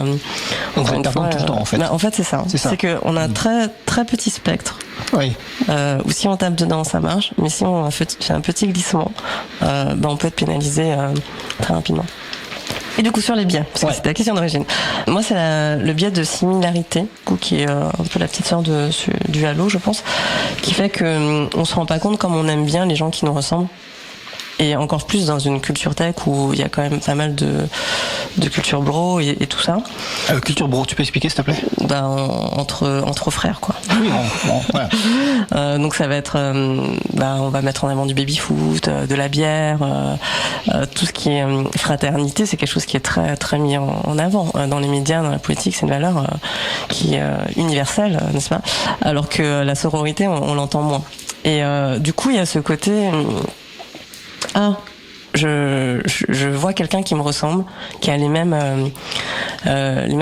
On va perdre tout le temps en fait. Bah, en fait c'est ça. C'est que on a un très très petit spectre. Oui. Ou si on tape dedans ça marche, mais si on fait un petit glissement, bah on peut être pénalisé très rapidement. Et du coup sur les biais, parce que c'était la question d'origine. Moi c'est le biais de similarité, qui est un peu la petite sœur du halo je pense, qui fait que on se rend pas compte comme on aime bien les gens qui nous ressemblent. Et encore plus dans une culture tech où il y a quand même pas mal de culture bro et tout ça. Culture bro, tu peux expliquer s'il te plaît? Bah entre frères quoi. Oui, voilà. Donc ça va être, on va mettre en avant du baby foot, de la bière, tout ce qui est fraternité, c'est quelque chose qui est très très mis en avant dans les médias, dans la politique, c'est une valeur qui est universelle, n'est-ce pas? Alors que la sororité, on l'entend moins. Et du coup, il y a ce côté. Je vois quelqu'un qui me ressemble, qui a les mêmes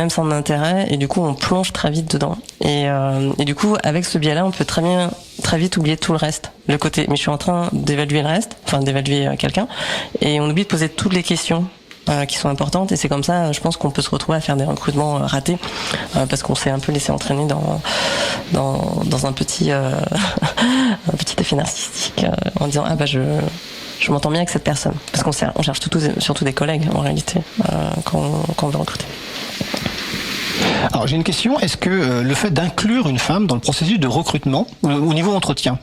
centres d'intérêt, et du coup on plonge très vite dedans. Et du coup avec ce biais-là, on peut très vite oublier tout le reste. Le côté, mais je suis en train d'évaluer le reste, enfin d'évaluer quelqu'un, et on oublie de poser toutes les questions qui sont importantes. Et c'est comme ça, je pense qu'on peut se retrouver à faire des recrutements ratés parce qu'on s'est un peu laissé entraîner dans un petit effet narcissique en disant je m'entends bien avec cette personne, parce qu'on cherche surtout des collègues en réalité quand on veut recruter. Alors j'ai une question, est-ce que le fait d'inclure une femme dans le processus de recrutement au niveau entretien,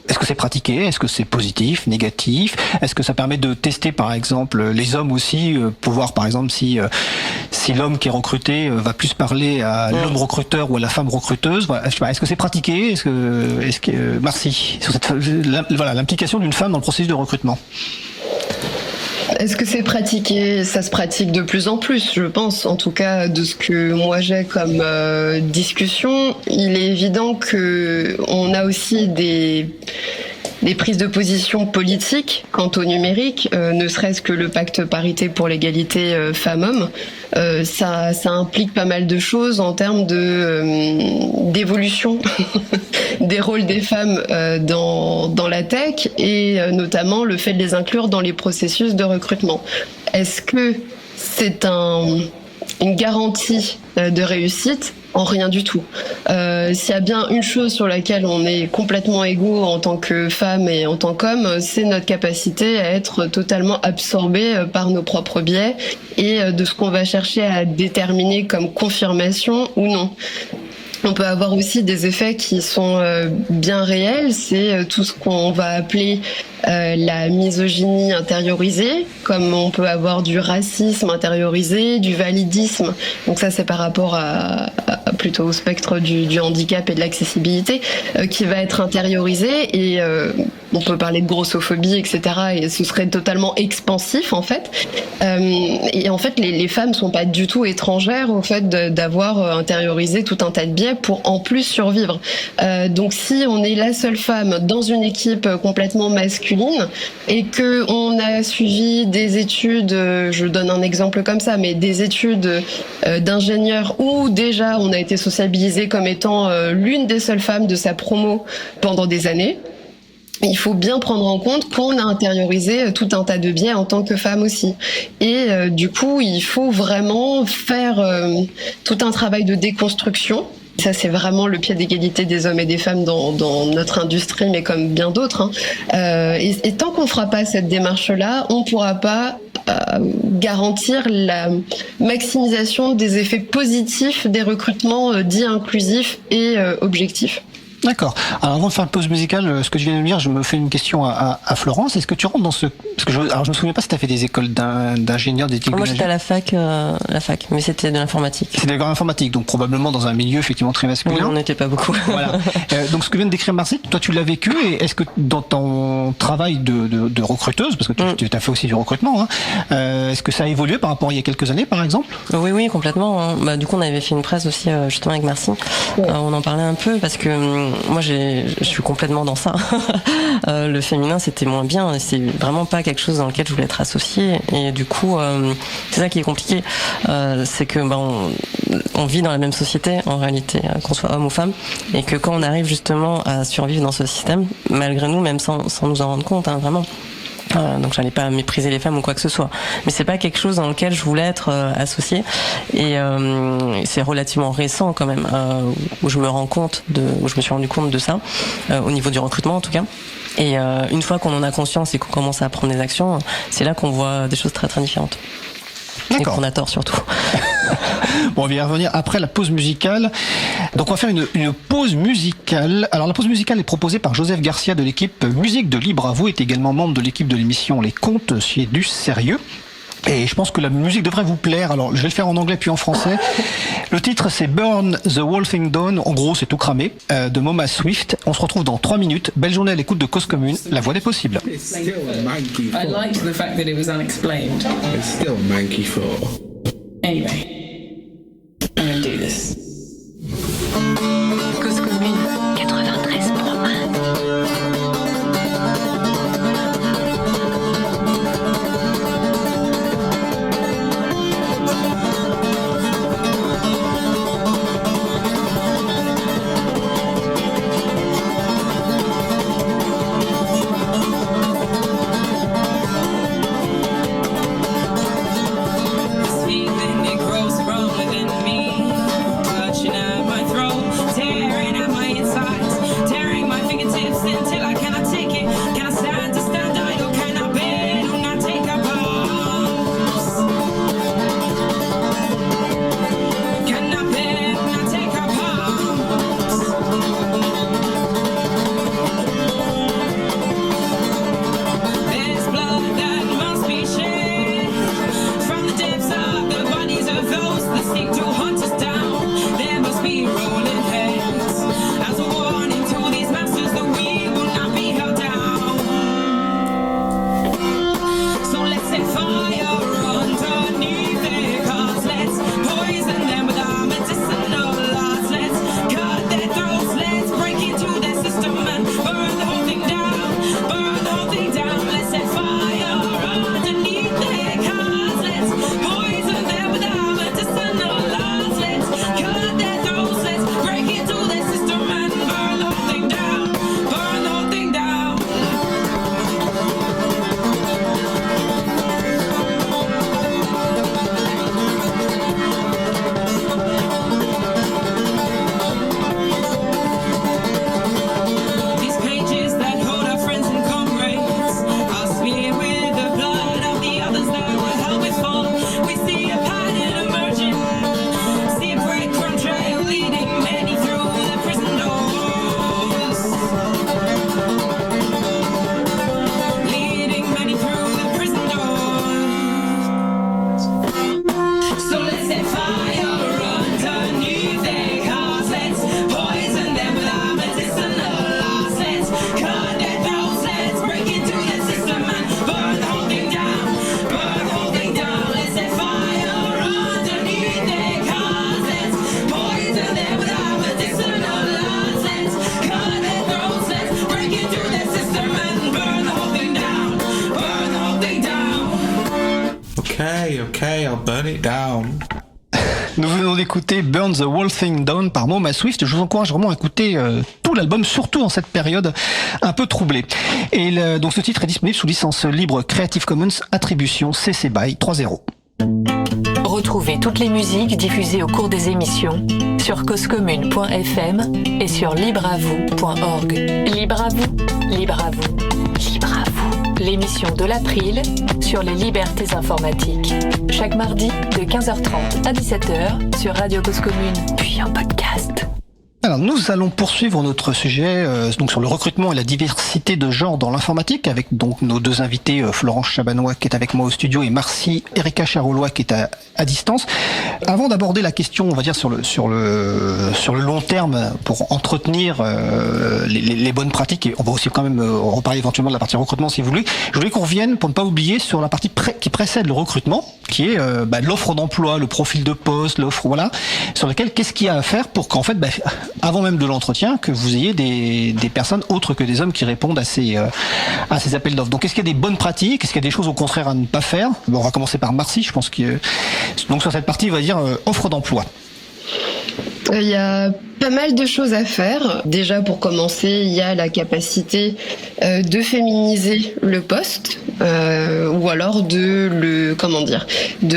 est-ce que c'est pratiqué? Est-ce que c'est positif, négatif? Est-ce que ça permet de tester par exemple les hommes aussi, pour voir par exemple si l'homme qui est recruté va plus parler à l'homme recruteur ou à la femme recruteuse? Voilà, je sais pas, est-ce que c'est pratiqué? Est-ce que merci sur l'implication d'une femme dans le processus de recrutement. Est-ce que c'est pratiqué? Ça se pratique de plus en plus, je pense. En tout cas, de ce que moi j'ai comme discussion, il est évident que on a aussi des prises de position politiques quant au numérique, ne serait-ce que le pacte parité pour l'égalité femmes-hommes. Ça implique pas mal de choses en termes d'évolution des rôles des femmes dans la tech, et notamment le fait de les inclure dans les processus de recrutement. Est-ce que c'est une garantie de réussite? En rien du tout. S'il y a bien une chose sur laquelle on est complètement égaux en tant que femme et en tant qu'homme, c'est notre capacité à être totalement absorbé par nos propres biais et de ce qu'on va chercher à déterminer comme confirmation ou non. On peut avoir aussi des effets qui sont bien réels, c'est tout ce qu'on va appeler la misogynie intériorisée, comme on peut avoir du racisme intériorisé, du validisme. Donc ça, c'est par rapport plutôt au spectre du handicap et de l'accessibilité, qui va être intériorisé, et on peut parler de grossophobie, etc. Et ce serait totalement expansif en fait. Et en fait, les femmes sont pas du tout étrangères au fait d'avoir intériorisé tout un tas de biais pour en plus survivre. Donc si on est la seule femme dans une équipe complètement masculine et que on a suivi des études, je donne un exemple comme ça, mais des études d'ingénieur où déjà on a été sociabilisé comme étant l'une des seules femmes de sa promo pendant des années, il faut bien prendre en compte qu'on a intériorisé tout un tas de biais en tant que femme aussi. Et du coup, il faut vraiment faire tout un travail de déconstruction. Ça, c'est vraiment le pied d'égalité des hommes et des femmes dans notre industrie, mais comme bien d'autres. Et tant qu'on ne fera pas cette démarche-là, on ne pourra pas garantir la maximisation des effets positifs des recrutements dits inclusifs et objectifs. D'accord. Alors avant de faire une pause musicale, ce que je viens de dire, je me fais une question à Florence. Est-ce que tu rentres dans ce... Parce que je me souviens pas si tu as fait des écoles d'ingénieurs, d'éthique. Moi j'étais à la fac, mais c'était de l'informatique. C'était de l'informatique, donc probablement dans un milieu effectivement très masculin. Oui, on n'était pas beaucoup. Voilà. Donc ce que vient de décrire Marcy, toi tu l'as vécu, et est-ce que dans ton travail de recruteuse, parce que tu as fait aussi du recrutement, est-ce que ça a évolué par rapport à il y a quelques années par exemple? Oui, complètement. Du coup on avait fait une presse aussi justement avec Marcy. On en parlait un peu parce que moi je suis complètement dans ça. Le féminin c'était moins bien, c'est vraiment pas quelque chose dans lequel je voulais être associée, et du coup c'est ça qui est compliqué, c'est que on vit dans la même société en réalité, qu'on soit homme ou femme, et que quand on arrive justement à survivre dans ce système, malgré nous, même sans nous en rendre compte, vraiment. Donc j'allais pas mépriser les femmes ou quoi que ce soit, mais c'est pas quelque chose dans lequel je voulais être associée, et c'est relativement récent quand même où je me suis rendu compte de ça, au niveau du recrutement en tout cas. Et une fois qu'on en a conscience et qu'on commence à prendre des actions, c'est là qu'on voit des choses très très différentes. D'accord. Et qu'on a tort surtout. Bon, on va y revenir après la pause musicale. Donc on va faire une pause musicale. Alors la pause musicale est proposée par Joseph Garcia de l'équipe Musique de Libre à vous, est également membre de l'équipe de l'émission Les Contes chez Du Sérieux. Et je pense que la musique devrait vous plaire. Alors je vais le faire en anglais puis en français. Le titre c'est Burn the Whole Thing Down. En gros c'est tout cramé, de Moma Swift. On se retrouve dans 3 minutes. Belle journée à l'écoute de Cause Commune, la voix des possibles. I liked the fact that it was unexplained. It's still manky for. Anyway, I'm gonna do this. Cause Commune 93.1. Okay, I'll burn it down. Nous venons d'écouter Burn the Whole Thing Down par Moma Swift. Je vous encourage vraiment à écouter tout l'album, surtout en cette période un peu troublée. Et donc ce titre est disponible sous licence libre Creative Commons Attribution CC BY 3.0. Retrouvez toutes les musiques diffusées au cours des émissions sur causecommune.fm et sur libreavou.org. Libre à vous, libre à vous, libre à vous. L'émission de l'April sur les libertés informatiques. Chaque mardi de 15h30 à 17h sur Radio Cause Commune, puis en podcast. Alors nous allons poursuivre notre sujet donc sur le recrutement et la diversité de genre dans l'informatique avec donc nos deux invités Florence Chabanois qui est avec moi au studio et Marcy Erika Charolois qui est à distance. Avant d'aborder la question, on va dire sur le long terme pour entretenir les bonnes pratiques, et on va aussi quand même reparler éventuellement de la partie recrutement si vous voulez. Je voulais qu'on revienne pour ne pas oublier sur la partie qui précède le recrutement, qui est l'offre d'emploi, le profil de poste, l'offre sur laquelle qu'est-ce qu'il y a à faire pour qu'en fait avant même de l'entretien, que vous ayez des personnes autres que des hommes qui répondent à ces appels d'offres. Donc, est-ce qu'il y a des bonnes pratiques? Est-ce qu'il y a des choses au contraire à ne pas faire? Bon, on va commencer par Marcy, je pense que donc sur cette partie, on va dire offre d'emploi. Il y a pas mal de choses à faire. Déjà, pour commencer, il y a la capacité de féminiser le poste, ou alors de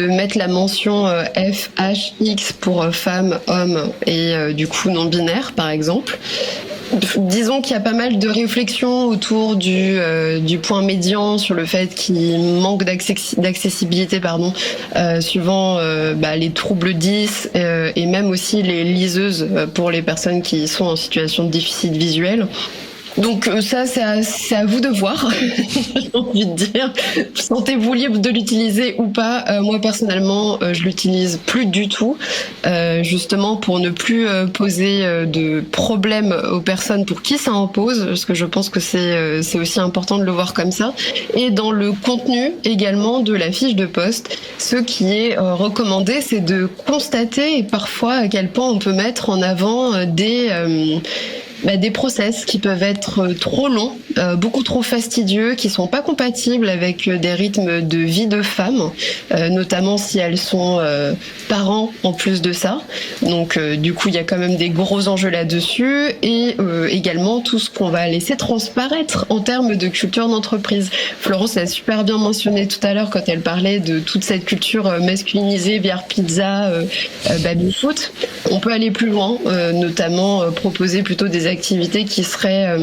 mettre la mention FHX pour femme, homme et du coup non binaire, par exemple. Disons qu'il y a pas mal de réflexions autour du point médian sur le fait qu'il manque d'accessibilité, suivant les troubles 10 et même aussi les liseuses pour les personnes qui sont en situation de déficit visuel. Donc ça, c'est à vous de voir, j'ai envie de dire. Sentez-vous libre de l'utiliser ou pas. Moi, personnellement, je l'utilise plus du tout, justement pour ne plus poser de problèmes aux personnes pour qui ça en pose, parce que je pense que c'est aussi important de le voir comme ça. Et dans le contenu également de la fiche de poste, ce qui est recommandé, c'est de constater parfois à quel point on peut mettre en avant des process qui peuvent être trop longs, beaucoup trop fastidieux, qui sont pas compatibles avec des rythmes de vie de femmes, notamment si elles sont parents en plus de ça. Donc du coup, il y a quand même des gros enjeux là-dessus, et également tout ce qu'on va laisser transparaître en termes de culture d'entreprise. Florence l'a super bien mentionné tout à l'heure quand elle parlait de toute cette culture masculinisée, bière, pizza, baby-foot. On peut aller plus loin, notamment proposer plutôt des activités qui seraient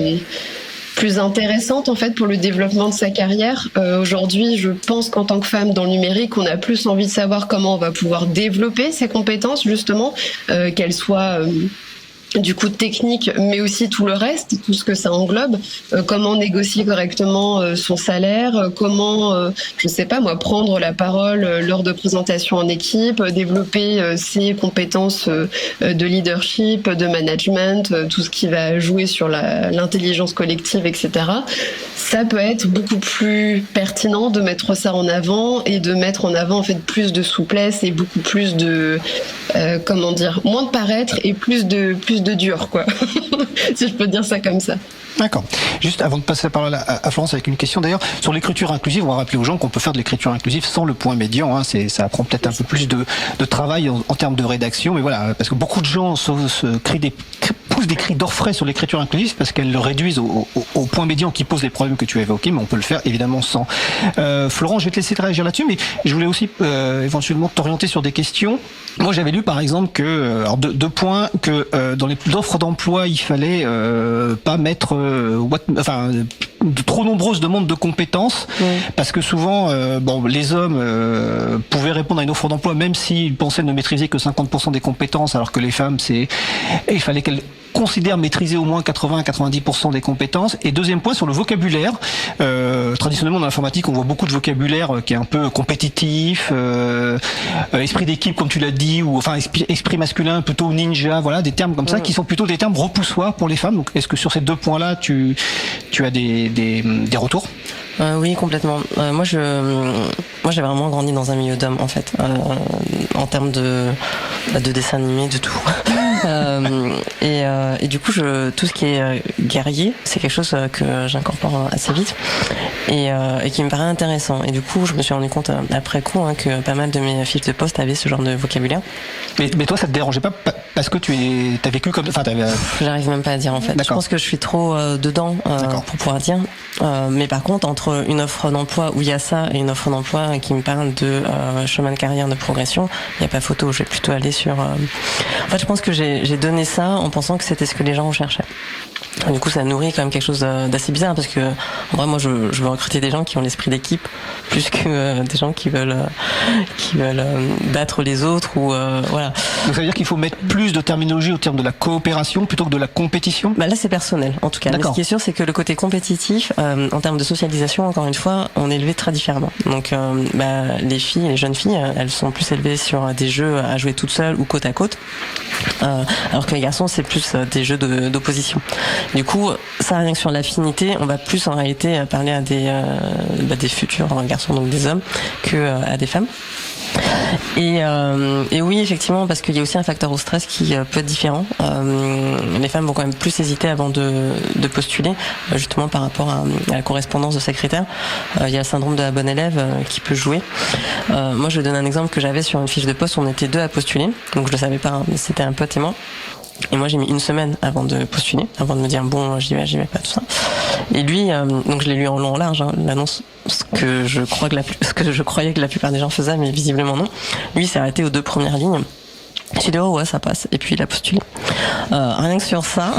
plus intéressantes en fait pour le développement de sa carrière. Aujourd'hui, je pense qu'en tant que femme dans le numérique, on a plus envie de savoir comment on va pouvoir développer ses compétences, justement, qu'elles soient du coup technique, mais aussi tout le reste, tout ce que ça englobe, comment négocier correctement son salaire, comment, prendre la parole lors de présentations en équipe, développer ses compétences de leadership, de management, tout ce qui va jouer sur l'intelligence collective, etc. Ça peut être beaucoup plus pertinent de mettre ça en avant et de mettre en avant en fait plus de souplesse et beaucoup plus de moins de paraître et plus de dur, quoi. Si je peux dire ça comme ça. D'accord. Juste avant de passer la parole à Florence avec une question d'ailleurs, sur l'écriture inclusive, on va rappeler aux gens qu'on peut faire de l'écriture inclusive sans le point médian, hein. Ça prend peut-être un peu plus de travail en termes de rédaction, mais voilà, parce que beaucoup de gens poussent des cris d'orfraie sur l'écriture inclusive parce qu'elles le réduisent au point médian qui pose les problèmes que tu as évoqués, mais on peut le faire évidemment sans. Florent, je vais te laisser réagir là-dessus, mais je voulais aussi éventuellement t'orienter sur des questions. Moi, j'avais lu par exemple que, deux points, que dans les offres d'emploi, il fallait pas mettre de trop nombreuses demandes de compétences, parce que souvent, les hommes pouvaient répondre à une offre d'emploi même s'ils pensaient ne maîtriser que 50% des compétences, alors que les femmes, il fallait qu'elles considèrent maîtriser au moins 80-90% des compétences. Et deuxième point, sur le vocabulaire, traditionnellement dans l'informatique, on voit beaucoup de vocabulaire qui est un peu compétitif, esprit d'équipe comme tu l'as dit, ou enfin esprit masculin plutôt ninja, voilà, des termes comme ça qui sont plutôt des termes repoussoirs pour les femmes. Donc est-ce que sur ces deux points-là, tu as des retours? Oui, complètement. Moi, j'ai vraiment grandi dans un milieu d'hommes, en fait, en termes de dessin animé, de tout. Et du coup, tout ce qui est guerrier, c'est quelque chose que j'incorpore assez vite et qui me paraît intéressant. Et du coup, je me suis rendu compte après coup que pas mal de mes fiches de poste avaient ce genre de vocabulaire. Mais toi, ça te dérangeait pas parce que t'as vécu comme... J'arrive même pas à dire, en fait. D'accord. Je pense que je suis trop dedans pour pouvoir dire. Mais par contre, entre une offre d'emploi où il y a ça et une offre d'emploi qui me parle de chemin de carrière, de progression, il n'y a pas photo. Je vais plutôt aller sur... En fait, je pense que j'ai donné ça en pensant que c'était ce que les gens recherchaient. Du coup, ça nourrit quand même quelque chose d'assez bizarre, parce que en vrai, moi, je veux recruter des gens qui ont l'esprit d'équipe plus que des gens qui veulent battre les autres ou voilà. Donc ça veut dire qu'il faut mettre plus de terminologie au terme de la coopération plutôt que de la compétition. Là, c'est personnel, en tout cas. Mais ce qui est sûr, c'est que le côté compétitif, en termes de socialisation, encore une fois, on est élevé très différemment. Donc, les jeunes filles, elles sont plus élevées sur des jeux à jouer toutes seules ou côte à côte, alors que les garçons, c'est plus des jeux d'opposition. Du coup, ça rien que sur l'affinité, on va plus en réalité parler à des futurs garçons, donc des hommes, que à des femmes. Et oui, effectivement, parce qu'il y a aussi un facteur au stress qui peut être différent. Les femmes vont quand même plus hésiter avant de postuler, justement par rapport à la correspondance de ces critères. Il y a le syndrome de la bonne élève qui peut jouer. Moi, je vais donner un exemple que j'avais sur une fiche de poste. On était 2 à postuler, donc je le savais pas, hein, mais c'était un pote et moi. Et moi, j'ai mis 1 semaine avant de postuler, avant de me dire bon, j'y vais pas, tout ça. Et lui, donc je l'ai lu en long en large, hein, l'annonce, ce que je croyais que la plupart des gens faisaient, mais visiblement non. Lui, il s'est arrêté aux 2 premières lignes. J'ai dit oh ouais, ça passe. Et puis il a postulé. Rien que sur ça,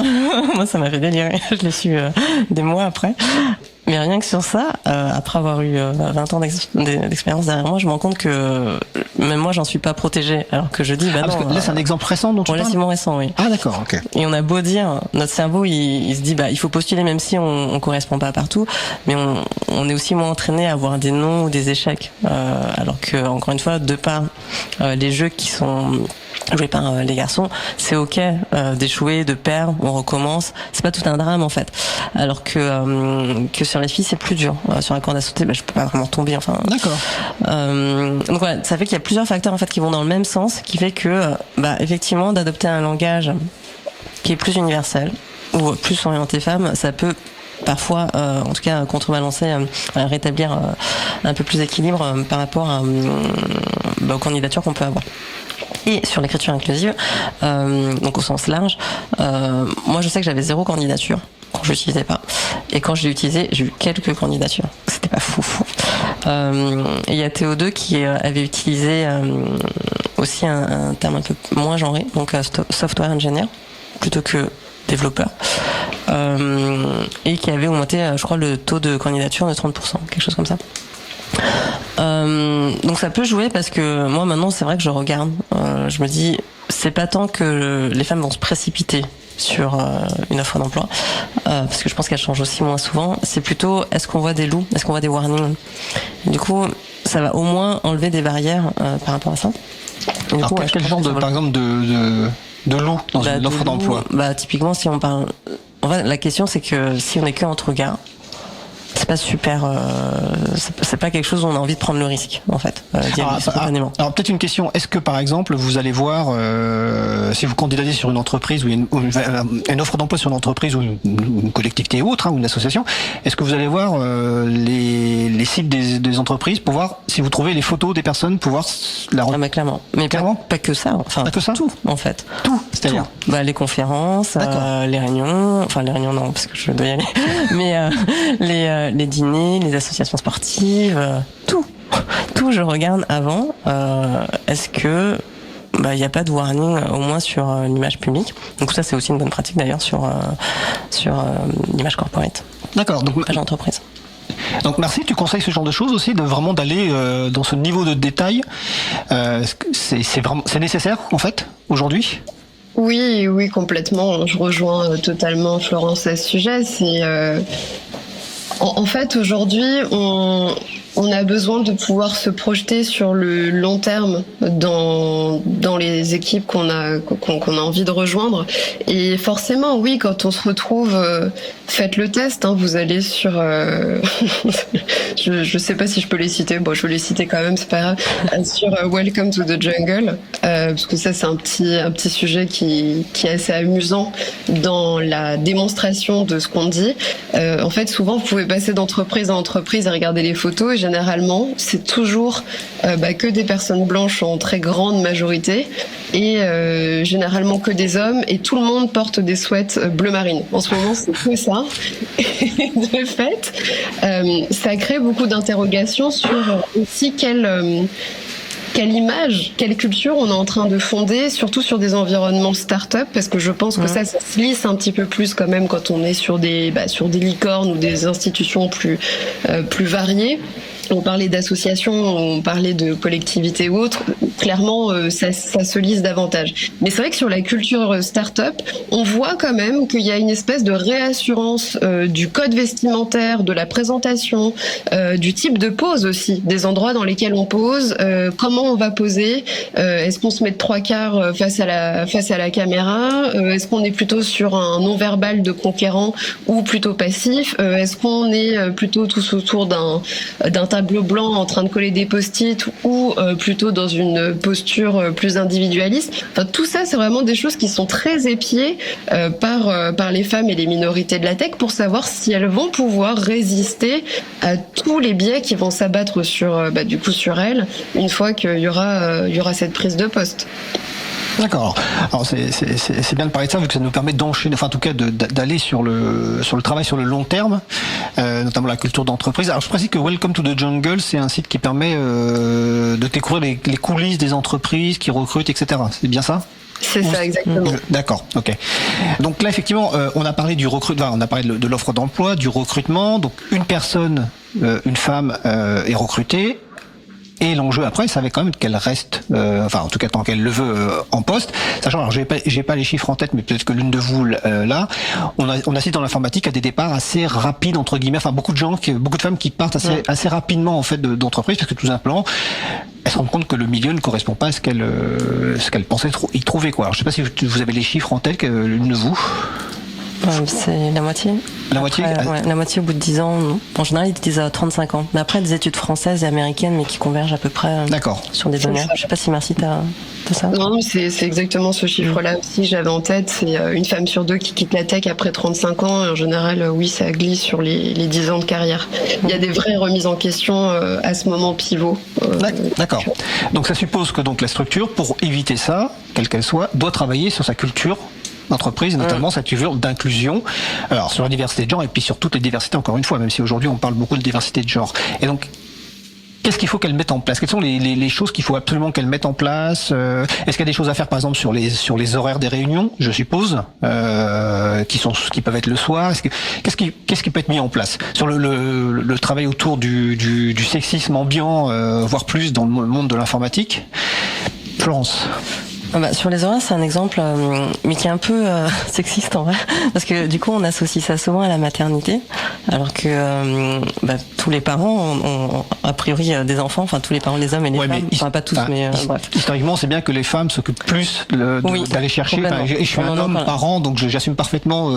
moi ça m'a fait délirer. Je l'ai su des mois après. Mais rien que sur ça, après avoir eu 20 ans d'expérience derrière moi, je me rends compte que même moi, j'en suis pas protégée. Alors que je dis, bah non. Parce que là, c'est un exemple récent dont tu parles. Relativement récent, oui. Ah d'accord, ok. Et on a beau dire, notre cerveau, il se dit, bah il faut postuler même si on correspond pas partout, mais on est aussi moins entraîné à avoir des non ou des échecs. Alors que encore une fois, de par les jeux qui sont joués par les garçons, c'est ok d'échouer, de perdre, on recommence. C'est pas tout un drame en fait. Alors que sur les filles, c'est plus dur. Sur la corde à sauter, je peux pas vraiment tomber. Enfin. D'accord. Donc voilà, ça fait qu'il y a plusieurs facteurs en fait qui vont dans le même sens, qui fait que effectivement d'adopter un langage qui est plus universel ou plus orienté femme, ça peut parfois, en tout cas, contrebalancer, rétablir un peu plus d'équilibre par rapport aux candidatures qu'on peut avoir. Et sur l'écriture inclusive, donc au sens large, moi je sais que j'avais 0 candidature quand je l'utilisais pas. Et quand je l'ai utilisé, j'ai eu quelques candidatures. C'était pas fou. Et il y a Théo2 qui avait utilisé aussi un terme un peu moins genré, donc software engineer, plutôt que développeur. Et qui avait augmenté, je crois, le taux de candidature de 30%, quelque chose comme ça. Donc ça peut jouer parce que moi maintenant c'est vrai que je regarde, je me dis c'est pas tant que les femmes vont se précipiter sur une offre d'emploi parce que je pense qu'elles changent aussi moins souvent, c'est plutôt est-ce qu'on voit des loups, est-ce qu'on voit des warnings. Du coup ça va au moins enlever des barrières par rapport à ça. Et alors coup, quel genre par exemple de loup dans une offre d'emploi? Typiquement si on parle, en fait la question c'est que si on est que entre gars, c'est pas super, c'est pas quelque chose où on a envie de prendre le risque en fait. Alors peut-être une question, est-ce que par exemple vous allez voir si vous candidatez sur une entreprise ou une offre d'emploi sur une entreprise ou une collectivité ou autre, ou une association, est-ce que vous allez voir les sites des entreprises pour voir si vous trouvez les photos des personnes pour voir la mais clairement, mais clairement pas que ça, enfin pas que ça, tout en fait, c'est-à-dire les conférences, les réunions, enfin les réunions non parce que je dois y aller, mais les dîners, les associations sportives, tout je regarde avant. Est-ce que il n'y a pas de warning au moins sur l'image publique. Donc ça c'est aussi une bonne pratique d'ailleurs sur l'image corporate. D'accord. Donc page d'entreprise. Donc merci, tu conseilles ce genre de choses aussi, de vraiment d'aller dans ce niveau de détail. C'est nécessaire en fait aujourd'hui. Oui, complètement. Je rejoins totalement Florence à ce sujet. C'est en fait aujourd'hui on a besoin de pouvoir se projeter sur le long terme dans les équipes qu'on a envie de rejoindre. Et forcément, oui, quand on se retrouve, faites le test. Vous allez sur, je sais pas si je peux les citer. Bon, je vais les citer quand même, c'est pas grave. Sur Welcome to the Jungle, parce que ça c'est un petit sujet qui est assez amusant dans la démonstration de ce qu'on dit. En fait, souvent vous pouvez passer d'entreprise à entreprise et regarder les photos. Et généralement, c'est toujours que des personnes blanches en très grande majorité et généralement que des hommes et tout le monde porte des sweats bleu marine. En ce moment, c'est que ça. Et de fait, ça crée beaucoup d'interrogations sur aussi quelle image, quelle culture on est en train de fonder, surtout sur des environnements start-up, parce que je pense que ça se lisse un petit peu plus quand même quand on est sur des licornes ou des institutions plus variées. On parlait d'associations, on parlait de collectivités ou autres. Clairement, ça se lise davantage. Mais c'est vrai que sur la culture start-up, on voit quand même qu'il y a une espèce de réassurance du code vestimentaire, de la présentation, du type de pose aussi, des endroits dans lesquels on pose, comment on va poser, est-ce qu'on se met de 3/4 face à la caméra, est-ce qu'on est plutôt sur un non-verbal de conquérant ou plutôt passif, est-ce qu'on est plutôt tous autour d'un tableau tableau blanc en train de coller des post-it ou plutôt dans une posture plus individualiste. Enfin, tout ça, c'est vraiment des choses qui sont très épiées par les femmes et les minorités de la tech pour savoir si elles vont pouvoir résister à tous les biais qui vont s'abattre sur elles une fois qu'il y aura cette prise de poste. D'accord. Alors c'est bien de parler de ça vu que ça nous permet d'enchaîner, enfin en tout cas d'aller sur le travail sur le long terme, notamment la culture d'entreprise. Alors je précise que Welcome to the Jungle, c'est un site qui permet de découvrir les coulisses des entreprises qui recrutent, etc. C'est bien ça ? C'est ça, exactement. D'accord, ok. Donc là, effectivement, on a parlé du recrutement, on a parlé de l'offre d'emploi, du recrutement. Donc une personne, une femme est recrutée. Et l'enjeu après, ça va quand même qu'elle reste, en tout cas tant qu'elle le veut, en poste. Sachant, alors j'ai pas les chiffres en tête, mais peut-être que l'une de vous là, on assiste dans l'informatique à des départs assez rapides entre guillemets. Enfin, beaucoup de femmes qui partent assez rapidement en fait d'entreprise parce que tout simplement, elles se rendent compte que le milieu ne correspond pas à ce qu'elles pensaient y trouver quoi. Alors, je sais pas si vous avez les chiffres en tête, l'une de vous. C'est la moitié. La moitié la moitié au bout de 10 ans. Non. En général, ils disent 35 ans. Mais après, des études françaises et américaines, mais qui convergent à peu près sur des données. Je sais pas si Merci, t'as ça. Non, c'est exactement ce chiffre-là aussi. J'avais en tête, c'est une femme sur 2 qui quitte la tech après 35 ans. Et en général, oui, ça glisse sur les 10 ans de carrière. Il y a des vraies remises en question à ce moment pivot. D'accord. Donc ça suppose que donc la structure, pour éviter ça, quelle qu'elle soit, doit travailler sur sa culture d'entreprise, notamment cette culture d'inclusion, alors sur la diversité de genre et puis sur toutes les diversités, encore une fois, même si aujourd'hui on parle beaucoup de diversité de genre. Et donc, qu'est-ce qu'il faut qu'elle mette en place ? Quelles sont les choses qu'il faut absolument qu'elle mette en place ? Est-ce qu'il y a des choses à faire, par exemple, sur les horaires des réunions, je suppose, qui peuvent être le soir ? Qu'est-ce qui peut être mis en place sur le travail autour du sexisme ambiant, voire plus dans le monde de l'informatique ? Florence. Sur les horaires, c'est un exemple, mais qui est un peu sexiste en vrai, parce que du coup, on associe ça souvent à la maternité, alors que tous les parents ont a priori des enfants, enfin tous les parents, les hommes et les femmes, enfin pas tous, mais bref. Historiquement, c'est bien que les femmes s'occupent plus d'aller chercher. Je suis un homme parent, donc j'assume parfaitement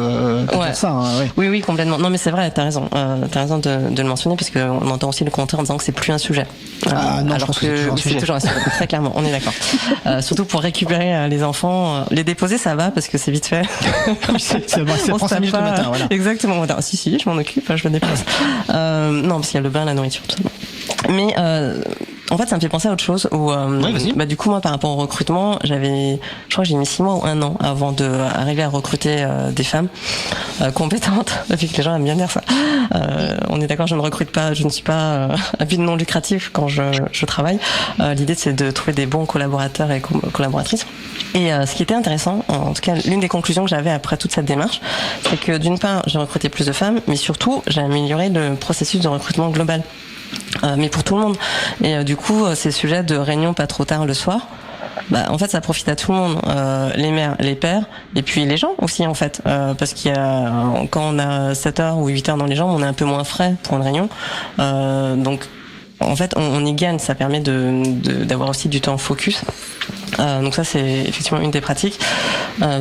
ça. Hein, oui, complètement. Non, mais c'est vrai, t'as raison de le mentionner, parce qu'on entend aussi le contraire en disant que c'est plus un sujet. Non, alors je pense que c'est toujours un sujet, très clairement, on est d'accord. Surtout pour récupérer les enfants, les déposer ça va parce que c'est vite fait. Ça prend 5 minutes le matin, voilà. Exactement. Si, je m'en occupe, je me déplace. Non, parce qu'il y a le bain, la nourriture, tout ça. Mais en fait, ça me fait penser à autre chose où, du coup, moi, par rapport au recrutement, je crois que j'ai mis 6 mois ou 1 an avant d'arriver à recruter des femmes compétentes. Depuis que les gens aiment bien dire ça. On est d'accord, je ne suis pas à but non lucratif quand je travaille. L'idée, c'est de trouver des bons collaborateurs et collaboratrices. Et ce qui était intéressant, en tout cas, l'une des conclusions que j'avais après toute cette démarche, c'est que d'une part, j'ai recruté plus de femmes, mais surtout, j'ai amélioré le processus de recrutement global. Mais pour tout le monde. Et du coup, ces sujets de réunion pas trop tard le soir, en fait, ça profite à tout le monde, les mères, les pères, et puis les gens aussi, en fait, parce qu'il y a, quand on a 7 heures ou 8 heures dans les jambes, on est un peu moins frais pour une réunion, donc en fait, on y gagne, ça permet d'avoir aussi du temps focus. Donc ça, c'est effectivement une des pratiques.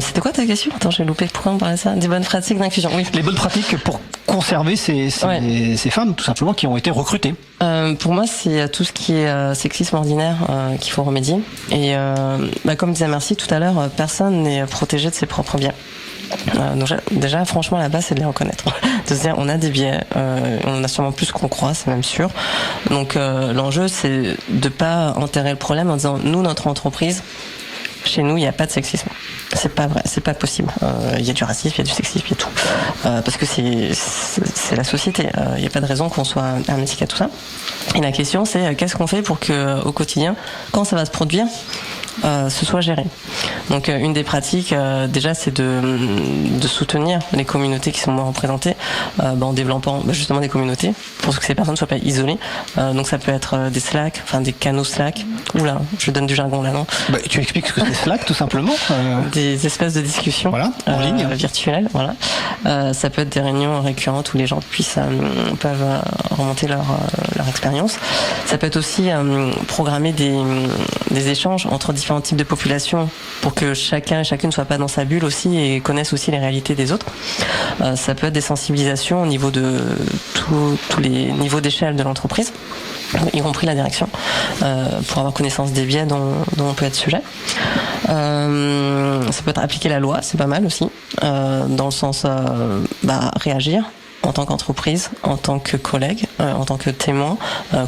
C'était quoi ta question ? Attends, j'ai loupé. Pourquoi on parlait de ça ? Des bonnes pratiques d'inclusion. Oui. Les bonnes pratiques pour conserver ces femmes, tout simplement, qui ont été recrutées. Pour moi, c'est tout ce qui est sexisme ordinaire qu'il faut remédier. Et comme disait Merci tout à l'heure, personne n'est protégé de ses propres biais. Donc déjà, franchement, la base, c'est de les reconnaître. De se dire, on a des biais, on en a sûrement plus qu'on croit, c'est même sûr. Donc l'enjeu, c'est de pas enterrer le problème en disant, nous, notre entreprise, chez nous, il n'y a pas de sexisme. C'est pas vrai, c'est pas possible. Il y a du racisme, il y a du sexisme, il y a tout. Parce que c'est la société. Il n'y a pas de raison qu'on soit hermétique à tout ça. Et la question, c'est qu'est-ce qu'on fait pour que, au quotidien, quand ça va se produire, ce soit géré. Donc une des pratiques déjà, c'est de soutenir les communautés qui sont moins représentées en développant justement des communautés pour que ces personnes ne soient pas isolées. Donc ça peut être des Slack, enfin des canaux Slack. Oula, je donne du jargon là, non ? Tu expliques ce que c'est Slack tout simplement. Des espaces de discussion en ligne, virtuels. Voilà. Ça peut être des réunions récurrentes où les gens peuvent remonter leur expérience. Ça peut être aussi programmer des échanges entre différents types de populations pour que chacun et chacune ne soit pas dans sa bulle aussi et connaisse aussi les réalités des autres. Ça peut être des sensibilisations au niveau de tous les niveaux d'échelle de l'entreprise. y compris la direction, pour avoir connaissance des biais dont on peut être sujet. Ça peut être appliquer la loi, c'est pas mal aussi, dans le sens réagir en tant qu'entreprise, en tant que collègue, en tant que témoin,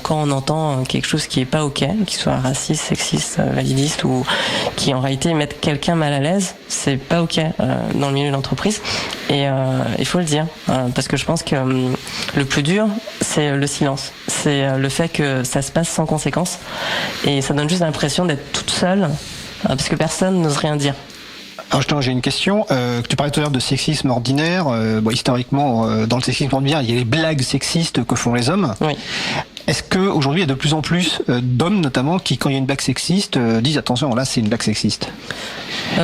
quand on entend quelque chose qui est pas ok, qui soit raciste, sexiste, validiste, ou qui en réalité mette quelqu'un mal à l'aise, c'est pas ok dans le milieu de l'entreprise. Et il faut le dire, parce que je pense que le plus dur, c'est le silence. C'est le fait que ça se passe sans conséquence, et ça donne juste l'impression d'être toute seule, parce que personne n'ose rien dire. Alors justement, j'ai une question. Tu parlais tout à l'heure de sexisme ordinaire. Historiquement, dans le sexisme ordinaire, il y a les blagues sexistes que font les hommes. Oui. Est-ce qu'aujourd'hui, il y a de plus en plus d'hommes, notamment, qui, quand il y a une blague sexiste, disent attention, là, c'est une blague sexiste?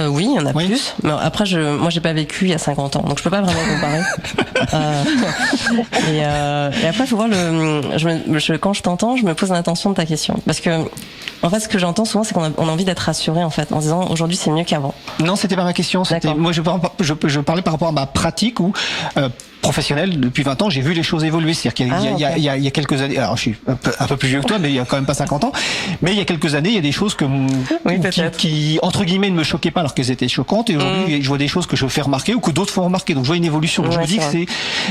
Oui, il y en a plus. Mais après, moi, j'ai pas vécu il y a 50 ans, donc je peux pas vraiment comparer. Et après, faut voir quand je t'entends, je me pose l'intention de ta question, parce que en fait, ce que j'entends souvent, c'est qu'on a envie d'être rassuré, en fait, en disant aujourd'hui c'est mieux qu'avant. Non, c'était pas ma question. Moi, je parlais par rapport à ma pratique où professionnelle, depuis 20 ans, j'ai vu les choses évoluer. C'est-à-dire qu'il y a quelques années, alors je suis un peu plus vieux que toi, mais il y a quand même pas 50 ans, mais il y a quelques années, il y a des choses qui entre guillemets, ne me choquaient pas alors qu'elles étaient choquantes, et aujourd'hui, je vois des choses que je fais remarquer ou que d'autres font remarquer. Donc je vois une évolution. Donc, je me dis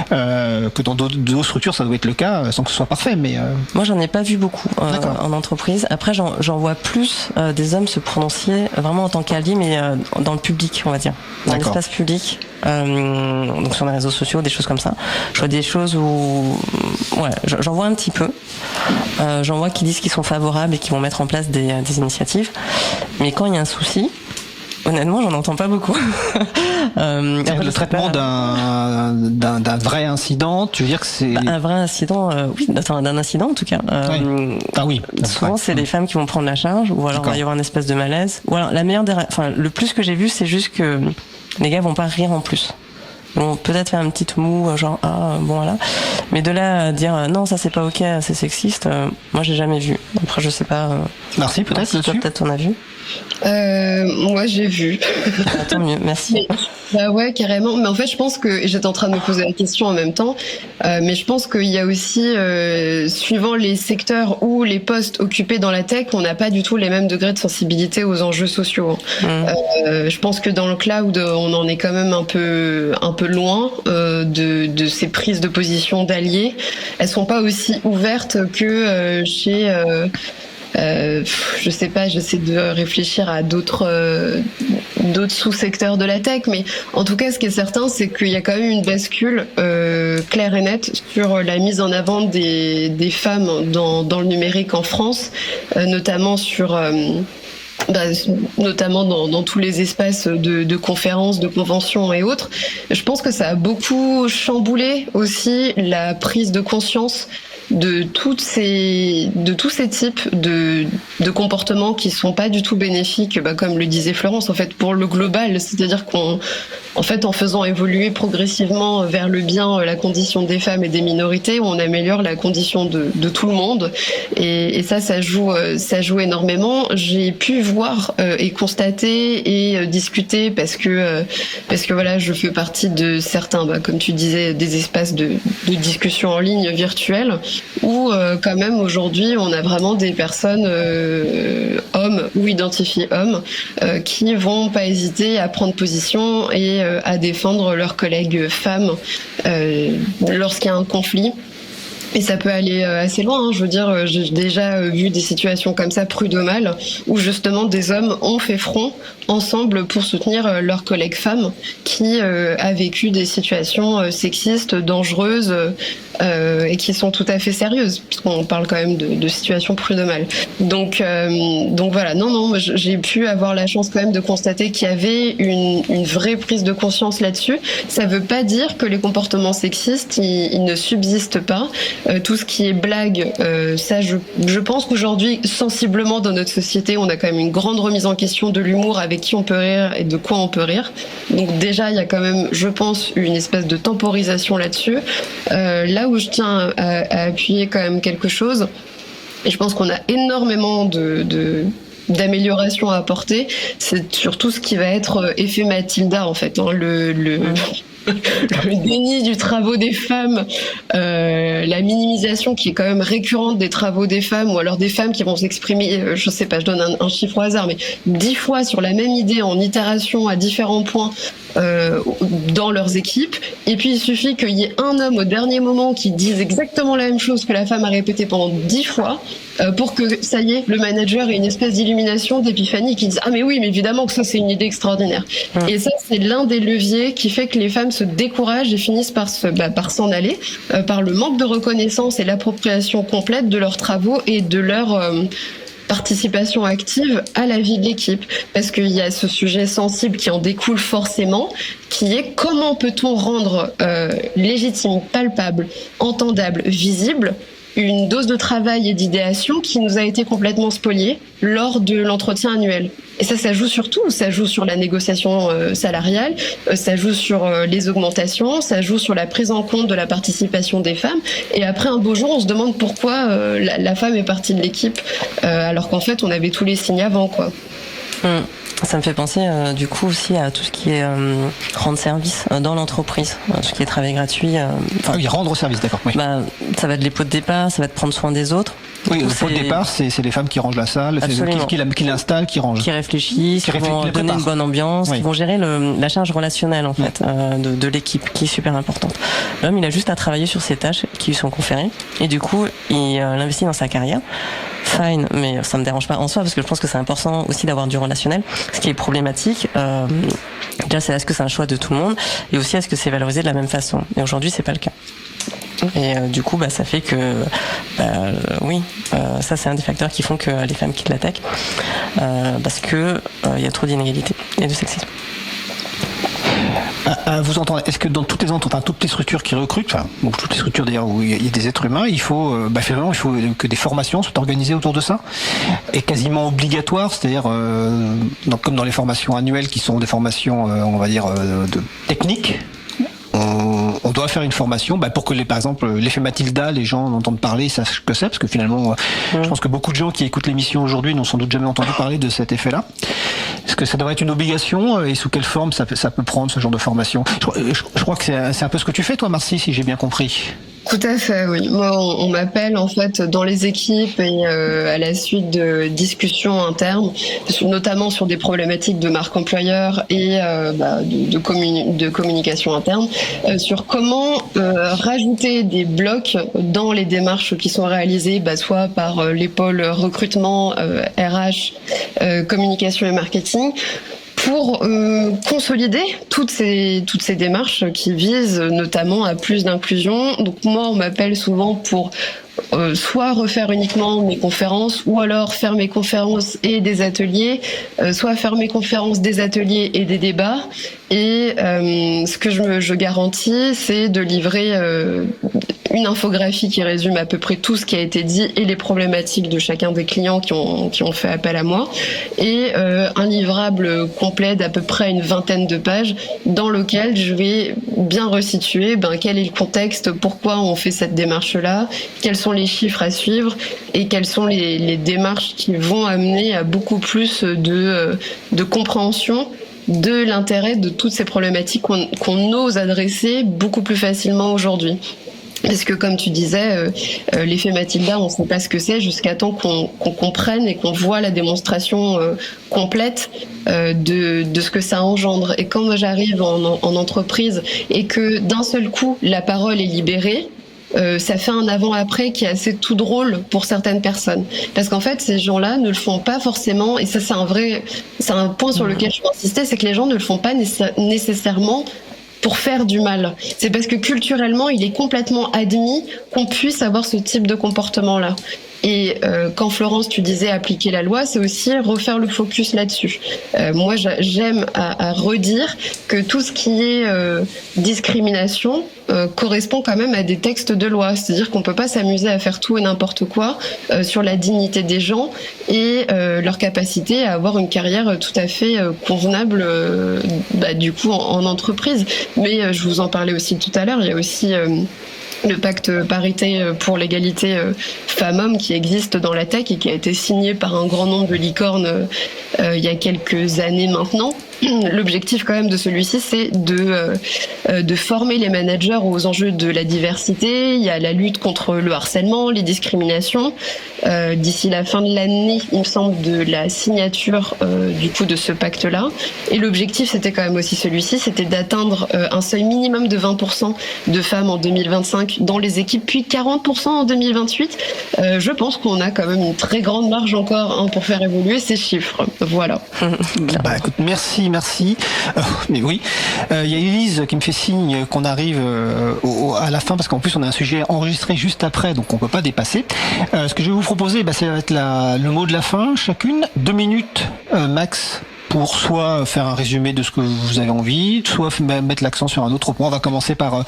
que dans d'autres structures, ça doit être le cas, sans que ce soit parfait, mais... Moi, j'en ai pas vu beaucoup en entreprise. Après, j'en vois plus des hommes se prononcer vraiment en tant qu'alliés, mais dans le public, on va dire. Dans l'espace public. Donc sur les réseaux sociaux, des choses comme ça. Je vois des choses où j'en vois un petit peu. J'en vois qui disent qu'ils sont favorables et qui vont mettre en place des initiatives. Mais quand il y a un souci, honnêtement, j'en entends pas beaucoup. Le traitement d'un vrai incident, tu veux dire que c'est... Un vrai incident, oui, d'un incident en tout cas. Souvent, c'est les femmes qui vont prendre la charge, ou alors il va y avoir une espèce de malaise. Ou alors, le plus que j'ai vu, c'est juste que les gars vont pas rire en plus. Ils vont peut-être faire un petit mou, genre voilà. Mais de là à dire non, ça c'est pas ok, c'est sexiste, moi j'ai jamais vu. Après, je sais pas. Merci, peut-être si toi, peut-être on a vu. Moi j'ai vu. Tant mieux, merci. Bah ouais, carrément. Mais en fait, je pense que j'étais en train de me poser la question en même temps. Mais je pense qu'il y a aussi, suivant les secteurs ou les postes occupés dans la tech, on n'a pas du tout les mêmes degrés de sensibilité aux enjeux sociaux. Je pense que dans le cloud, on en est quand même un peu loin de ces prises de position d'alliés. Elles sont pas aussi ouvertes que chez je sais pas, j'essaie de réfléchir à d'autres sous-secteurs de la tech, mais en tout cas, ce qui est certain, c'est qu'il y a quand même une bascule claire et nette sur la mise en avant des femmes dans le numérique en France, notamment notamment dans tous les espaces de conférences, de conventions et autres. Je pense que ça a beaucoup chamboulé aussi la prise de conscience de tous ces types de comportements qui sont pas du tout bénéfiques, comme le disait Florence, en fait, pour le global. C'est-à-dire en faisant évoluer progressivement vers le bien la condition des femmes et des minorités, on améliore la condition de tout le monde. Et ça joue énormément. J'ai pu voir et constater et discuter parce que voilà, je fais partie de certains, comme tu disais, des espaces de discussion en ligne virtuelle, où quand même aujourd'hui on a vraiment des personnes hommes ou identifiés hommes qui vont pas hésiter à prendre position et à défendre leurs collègues femmes lorsqu'il y a un conflit. Et ça peut aller assez loin, Je veux dire, j'ai déjà vu des situations comme ça prud'homales où justement des hommes ont fait front ensemble pour soutenir leurs collègues femmes qui a vécu des situations sexistes, dangereuses et qui sont tout à fait sérieuses, puisqu'on parle quand même de situations prud'homales. Donc voilà, non, j'ai pu avoir la chance quand même de constater qu'il y avait une vraie prise de conscience là-dessus. Ça veut pas dire que les comportements sexistes, ils ne subsistent pas. Tout ce qui est blague, ça, je pense qu'aujourd'hui, sensiblement dans notre société, on a quand même une grande remise en question de l'humour, avec qui on peut rire et de quoi on peut rire. Donc déjà, il y a quand même, je pense, une espèce de temporisation là-dessus. Là où je tiens à appuyer quand même quelque chose, et je pense qu'on a énormément d'amélioration à apporter, c'est sur tout ce qui va être effet Mathilda, en fait, le déni du travail des femmes, la minimisation qui est quand même récurrente des travaux des femmes, ou alors des femmes qui vont s'exprimer, je sais pas, je donne un chiffre au hasard, mais 10 fois sur la même idée en itération à différents points dans leurs équipes. Et puis il suffit qu'il y ait un homme au dernier moment qui dise exactement la même chose que la femme a répété pendant 10 fois pour que ça y est, le manager ait une espèce d'illumination, d'épiphanie, qui dise ah mais oui, mais évidemment que ça c'est une idée extraordinaire. Et ça c'est l'un des leviers qui fait que les femmes se découragent et finissent par s'en aller, par le manque de reconnaissance et l'appropriation complète de leurs travaux et de leur participation active à la vie de l'équipe, parce qu'il y a ce sujet sensible qui en découle forcément, qui est comment peut-on rendre légitime, palpable, entendable, visible une dose de travail et d'idéation qui nous a été complètement spoliée lors de l'entretien annuel. Et ça joue sur tout. Ça joue sur la négociation salariale, ça joue sur les augmentations, ça joue sur la prise en compte de la participation des femmes. Et après, un beau jour, on se demande pourquoi la femme est partie de l'équipe, alors qu'en fait, on avait tous les signes avant, quoi. Ça me fait penser du coup aussi à tout ce qui est rendre service dans l'entreprise, tout ce qui est travail gratuit. Oui, rendre service, d'accord. Oui. Ça va de les pots de départ, ça va de prendre soin des autres. Oui, le pot de départ, c'est les femmes qui rangent la salle, qui l'installent, qui rangent. Qui réfléchissent, qui vont donner une bonne ambiance, qui vont gérer la charge relationnelle en fait de l'équipe, qui est super importante. L'homme, il a juste à travailler sur ces tâches qui lui sont conférées, et du coup, il investit dans sa carrière. Fine, mais ça me dérange pas en soi, parce que je pense que c'est important aussi d'avoir du relationnel. Ce qui est problématique, déjà, c'est est-ce que c'est un choix de tout le monde, et aussi est-ce que c'est valorisé de la même façon. Et aujourd'hui, c'est pas le cas. Et du coup, ça fait que, ça c'est un des facteurs qui font que les femmes quittent la tech, parce que il y a trop d'inégalités et de sexisme. Vous entendez, est-ce que dans toutes les structures qui recrutent, ou toutes les structures d'ailleurs où il y a des êtres humains, il faut que des formations soient organisées autour de ça, et quasiment obligatoires, c'est-à-dire comme dans les formations annuelles qui sont des formations, on va dire, techniques. On doit faire une formation pour que par exemple l'effet Mathilda, les gens en entendent parler, sachent ce que c'est, parce que finalement je pense que beaucoup de gens qui écoutent l'émission aujourd'hui n'ont sans doute jamais entendu parler de cet effet-là. Est-ce que ça devrait être une obligation, et sous quelle forme ça peut prendre, ce genre de formation? Je crois que c'est un peu ce que tu fais toi, Marcy, si j'ai bien compris. Tout à fait, oui. Moi, on m'appelle en fait dans les équipes et à la suite de discussions internes, notamment sur des problématiques de marque employeur et de communication interne, sur comment rajouter des blocs dans les démarches qui sont réalisées, soit par les pôles recrutement, RH, communication et marketing, pour consolider toutes ces démarches qui visent notamment à plus d'inclusion. Donc moi, on m'appelle souvent pour soit refaire uniquement mes conférences, ou alors faire mes conférences et des ateliers, soit faire mes conférences, des ateliers et des débats. Et ce que je garantis, c'est de livrer une infographie qui résume à peu près tout ce qui a été dit et les problématiques de chacun des clients qui ont fait appel à moi, et un livrable complet d'à peu près une 20aine de pages dans lequel je vais bien resituer quel est le contexte, pourquoi on fait cette démarche-là, quels sont les chiffres à suivre et quelles sont les démarches qui vont amener à beaucoup plus de compréhension de l'intérêt de toutes ces problématiques qu'on ose adresser beaucoup plus facilement aujourd'hui. Parce que comme tu disais, l'effet Mathilda, on ne sait pas ce que c'est jusqu'à temps qu'on comprenne et qu'on voit la démonstration complète de ce que ça engendre. Et quand moi j'arrive en entreprise et que d'un seul coup la parole est libérée, ça fait un avant-après qui est assez tout drôle pour certaines personnes. Parce qu'en fait, ces gens-là ne le font pas forcément, et ça c'est un point sur lequel je veux insister, c'est que les gens ne le font pas nécessairement pour faire du mal. C'est parce que culturellement, il est complètement admis qu'on puisse avoir ce type de comportement-là. Et quand Florence, tu disais appliquer la loi, c'est aussi refaire le focus là-dessus. Moi, j'aime à redire que tout ce qui est discrimination correspond quand même à des textes de loi. C'est-à-dire qu'on peut pas s'amuser à faire tout et n'importe quoi sur la dignité des gens et leur capacité à avoir une carrière tout à fait convenable du coup en entreprise. Mais je vous en parlais aussi tout à l'heure, il y a aussi le pacte parité pour l'égalité femmes-hommes qui existe dans la tech et qui a été signé par un grand nombre de licornes il y a quelques années maintenant. l'objectif quand même de celui-ci, c'est de former les managers aux enjeux de la diversité. Il y a la lutte contre le harcèlement, les discriminations. D'ici la fin de l'année, il me semble, de la signature du coup de ce pacte-là. Et l'objectif, c'était quand même aussi celui-ci, c'était d'atteindre un seuil minimum de 20% de femmes en 2025 dans les équipes, puis 40% en 2028. Je pense qu'on a quand même une très grande marge encore pour faire évoluer ces chiffres. Voilà. Bah écoute, merci. Mais oui, il y a Élise qui me fait signe qu'on arrive à la fin, parce qu'en plus on a un sujet enregistré juste après, donc on peut pas dépasser. Ce que je vais vous proposer, ça va être le mot de la fin, chacune, 2 minutes max, pour soit faire un résumé de ce que vous avez envie, soit mettre l'accent sur un autre point. On va commencer par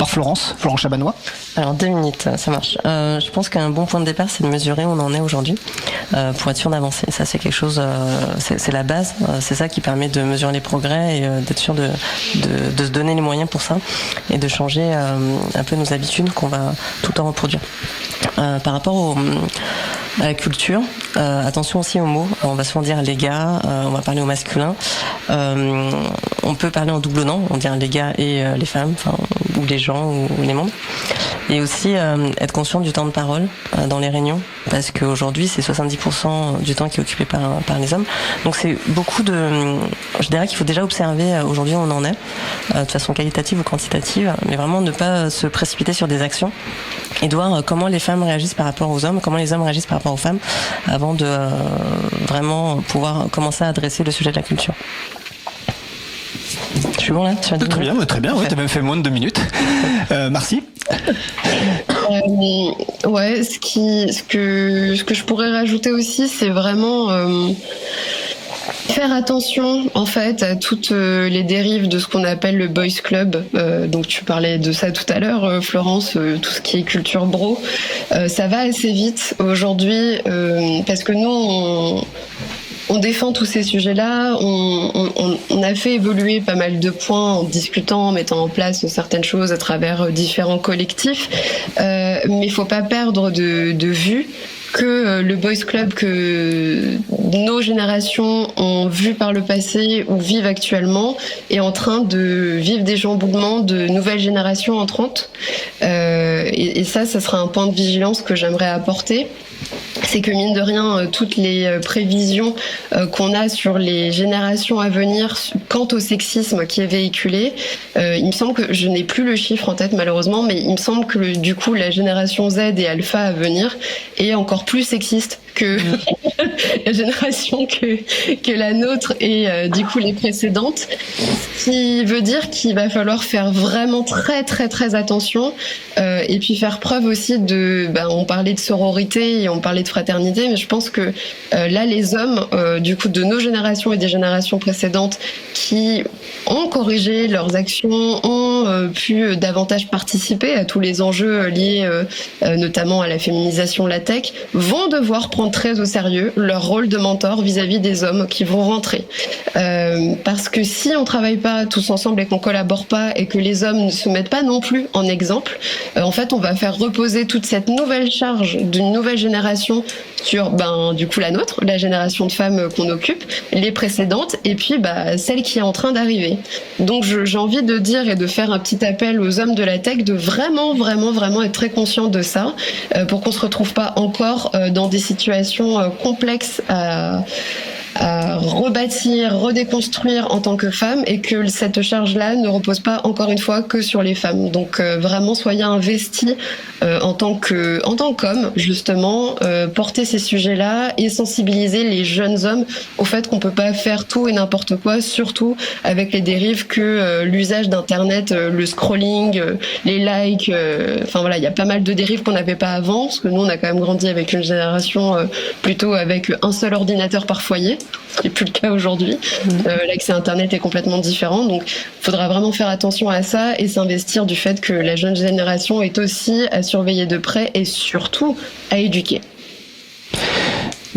Florence Chabanois. Alors 2 minutes, ça marche. Je pense qu'un bon point de départ, c'est de mesurer où on en est aujourd'hui, pour être sûr d'avancer. Ça, c'est quelque chose, c'est la base. C'est ça qui permet de mesurer les progrès et d'être sûr de se donner les moyens pour ça et de changer un peu nos habitudes qu'on va tout le temps reproduire. Par rapport à la culture, attention aussi aux mots. On va souvent dire les gars, on va parler au masculin. On peut parler en double nom, on dit les gars et les femmes, ou les gens ou les membres. Et aussi être conscient du temps de parole dans les réunions, parce qu'aujourd'hui c'est 70% du temps qui est occupé par les hommes. Donc c'est beaucoup je dirais qu'il faut déjà observer aujourd'hui où on en est, de façon qualitative ou quantitative, mais vraiment ne pas se précipiter sur des actions et de voir comment les femmes réagissent par rapport aux hommes, comment les hommes réagissent par rapport aux femmes, avant de vraiment pouvoir commencer à adresser le sujet de la culture. Je suis bon là? Très bien, ouais, t'as même fait moins de 2 minutes. Marcy? Ouais, ce que je pourrais rajouter aussi, c'est vraiment faire attention en fait à toutes les dérives de ce qu'on appelle le boys club. Donc tu parlais de ça tout à l'heure, Florence, tout ce qui est culture bro. Ça va assez vite aujourd'hui parce que nous on défend tous ces sujets-là, on a fait évoluer pas mal de points en discutant, en mettant en place certaines choses à travers différents collectifs, mais il faut pas perdre de vue que le boys club que nos générations ont vu par le passé ou vivent actuellement est en train de vivre des chamboulements de nouvelles générations entrantes. Et ça sera un point de vigilance que j'aimerais apporter. C'est que mine de rien, toutes les prévisions qu'on a sur les générations à venir quant au sexisme qui est véhiculé, il me semble que, je n'ai plus le chiffre en tête malheureusement, mais il me semble que du coup la génération Z et Alpha à venir est encore plus sexiste que la génération que la nôtre et du coup les précédentes, ce qui veut dire qu'il va falloir faire vraiment très très très attention et puis faire preuve aussi on parlait de sororité et on parlait de fraternité, mais je pense que là les hommes du coup de nos générations et des générations précédentes qui ont corrigé leurs actions, ont pu davantage participer à tous les enjeux liés notamment à la féminisation, la tech, vont devoir prendre très au sérieux leur rôle de mentor vis-à-vis des hommes qui vont rentrer. Parce que si on travaille pas tous ensemble et qu'on collabore pas et que les hommes ne se mettent pas non plus en exemple, en fait on va faire reposer toute cette nouvelle charge d'une nouvelle génération sur du coup la nôtre, la génération de femmes qu'on occupe, les précédentes et puis celle qui est en train d'arriver. Donc j'ai envie de dire et de faire un petit appel aux hommes de la tech de vraiment être très conscients de ça pour qu'on se retrouve pas encore dans des situations complexes à rebâtir, redéconstruire en tant que femme et que cette charge-là ne repose pas encore une fois que sur les femmes. Donc vraiment soyez investis en tant qu'hommes justement, porter ces sujets-là et sensibiliser les jeunes hommes au fait qu'on peut pas faire tout et n'importe quoi, surtout avec les dérives que l'usage d'internet, le scrolling, les likes, il y a pas mal de dérives qu'on n'avait pas avant parce que nous on a quand même grandi avec une génération plutôt avec un seul ordinateur par foyer, ce qui n'est plus le cas aujourd'hui. L'accès à internet est complètement différent, donc il faudra vraiment faire attention à ça et s'investir du fait que la jeune génération est aussi à surveiller de près et surtout à éduquer.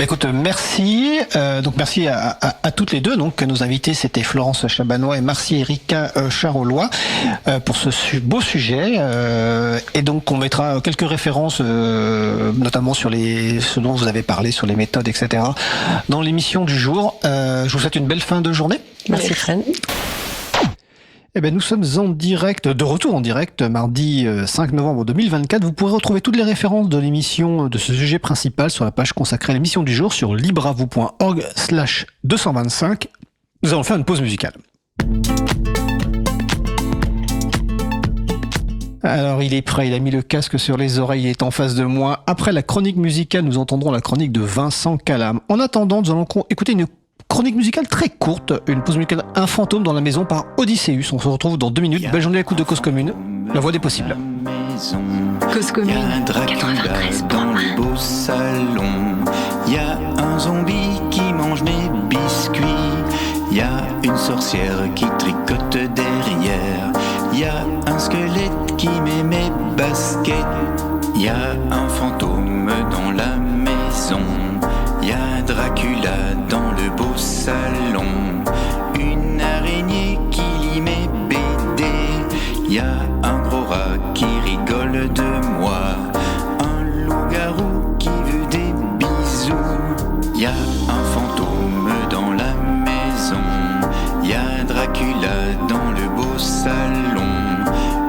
Écoute, merci. Donc merci à toutes les deux. Donc nos invités c'était Florence Chabanois et Marcy-Erika Charolois pour ce beau sujet. Et donc on mettra quelques références, notamment sur ce dont vous avez parlé, sur les méthodes, etc. dans l'émission du jour. Je vous souhaite une belle fin de journée. Merci Fred. Eh bien, nous sommes de retour en direct, mardi 5 novembre 2024. Vous pourrez retrouver toutes les références de l'émission de ce sujet principal sur la page consacrée à l'émission du jour sur libreavou.org/225. Nous allons faire une pause musicale. Alors, il est prêt, il a mis le casque sur les oreilles et est en face de moi. Après la chronique musicale, nous entendrons la chronique de Vincent Calam. En attendant, nous allons écouter une chronique musicale très courte, une pause musicale Un fantôme dans la maison par Odysseus. On se retrouve dans 2 minutes. Belle journée à l'écoute de Cause Commune, la voix des possibles. Cause Commune, Dracula 93 dans le beau salon. Y a un zombie qui mange mes biscuits. Y a une sorcière qui tricote derrière. Y a un squelette qui met mes baskets. Y a un fantôme dans la maison. Y a Dracula dans le beau salon. Une araignée qui lit mes BD. Y a un gros rat qui rigole de moi. Un loup-garou qui veut des bisous. Y a un fantôme dans la maison. Y a Dracula dans le beau salon.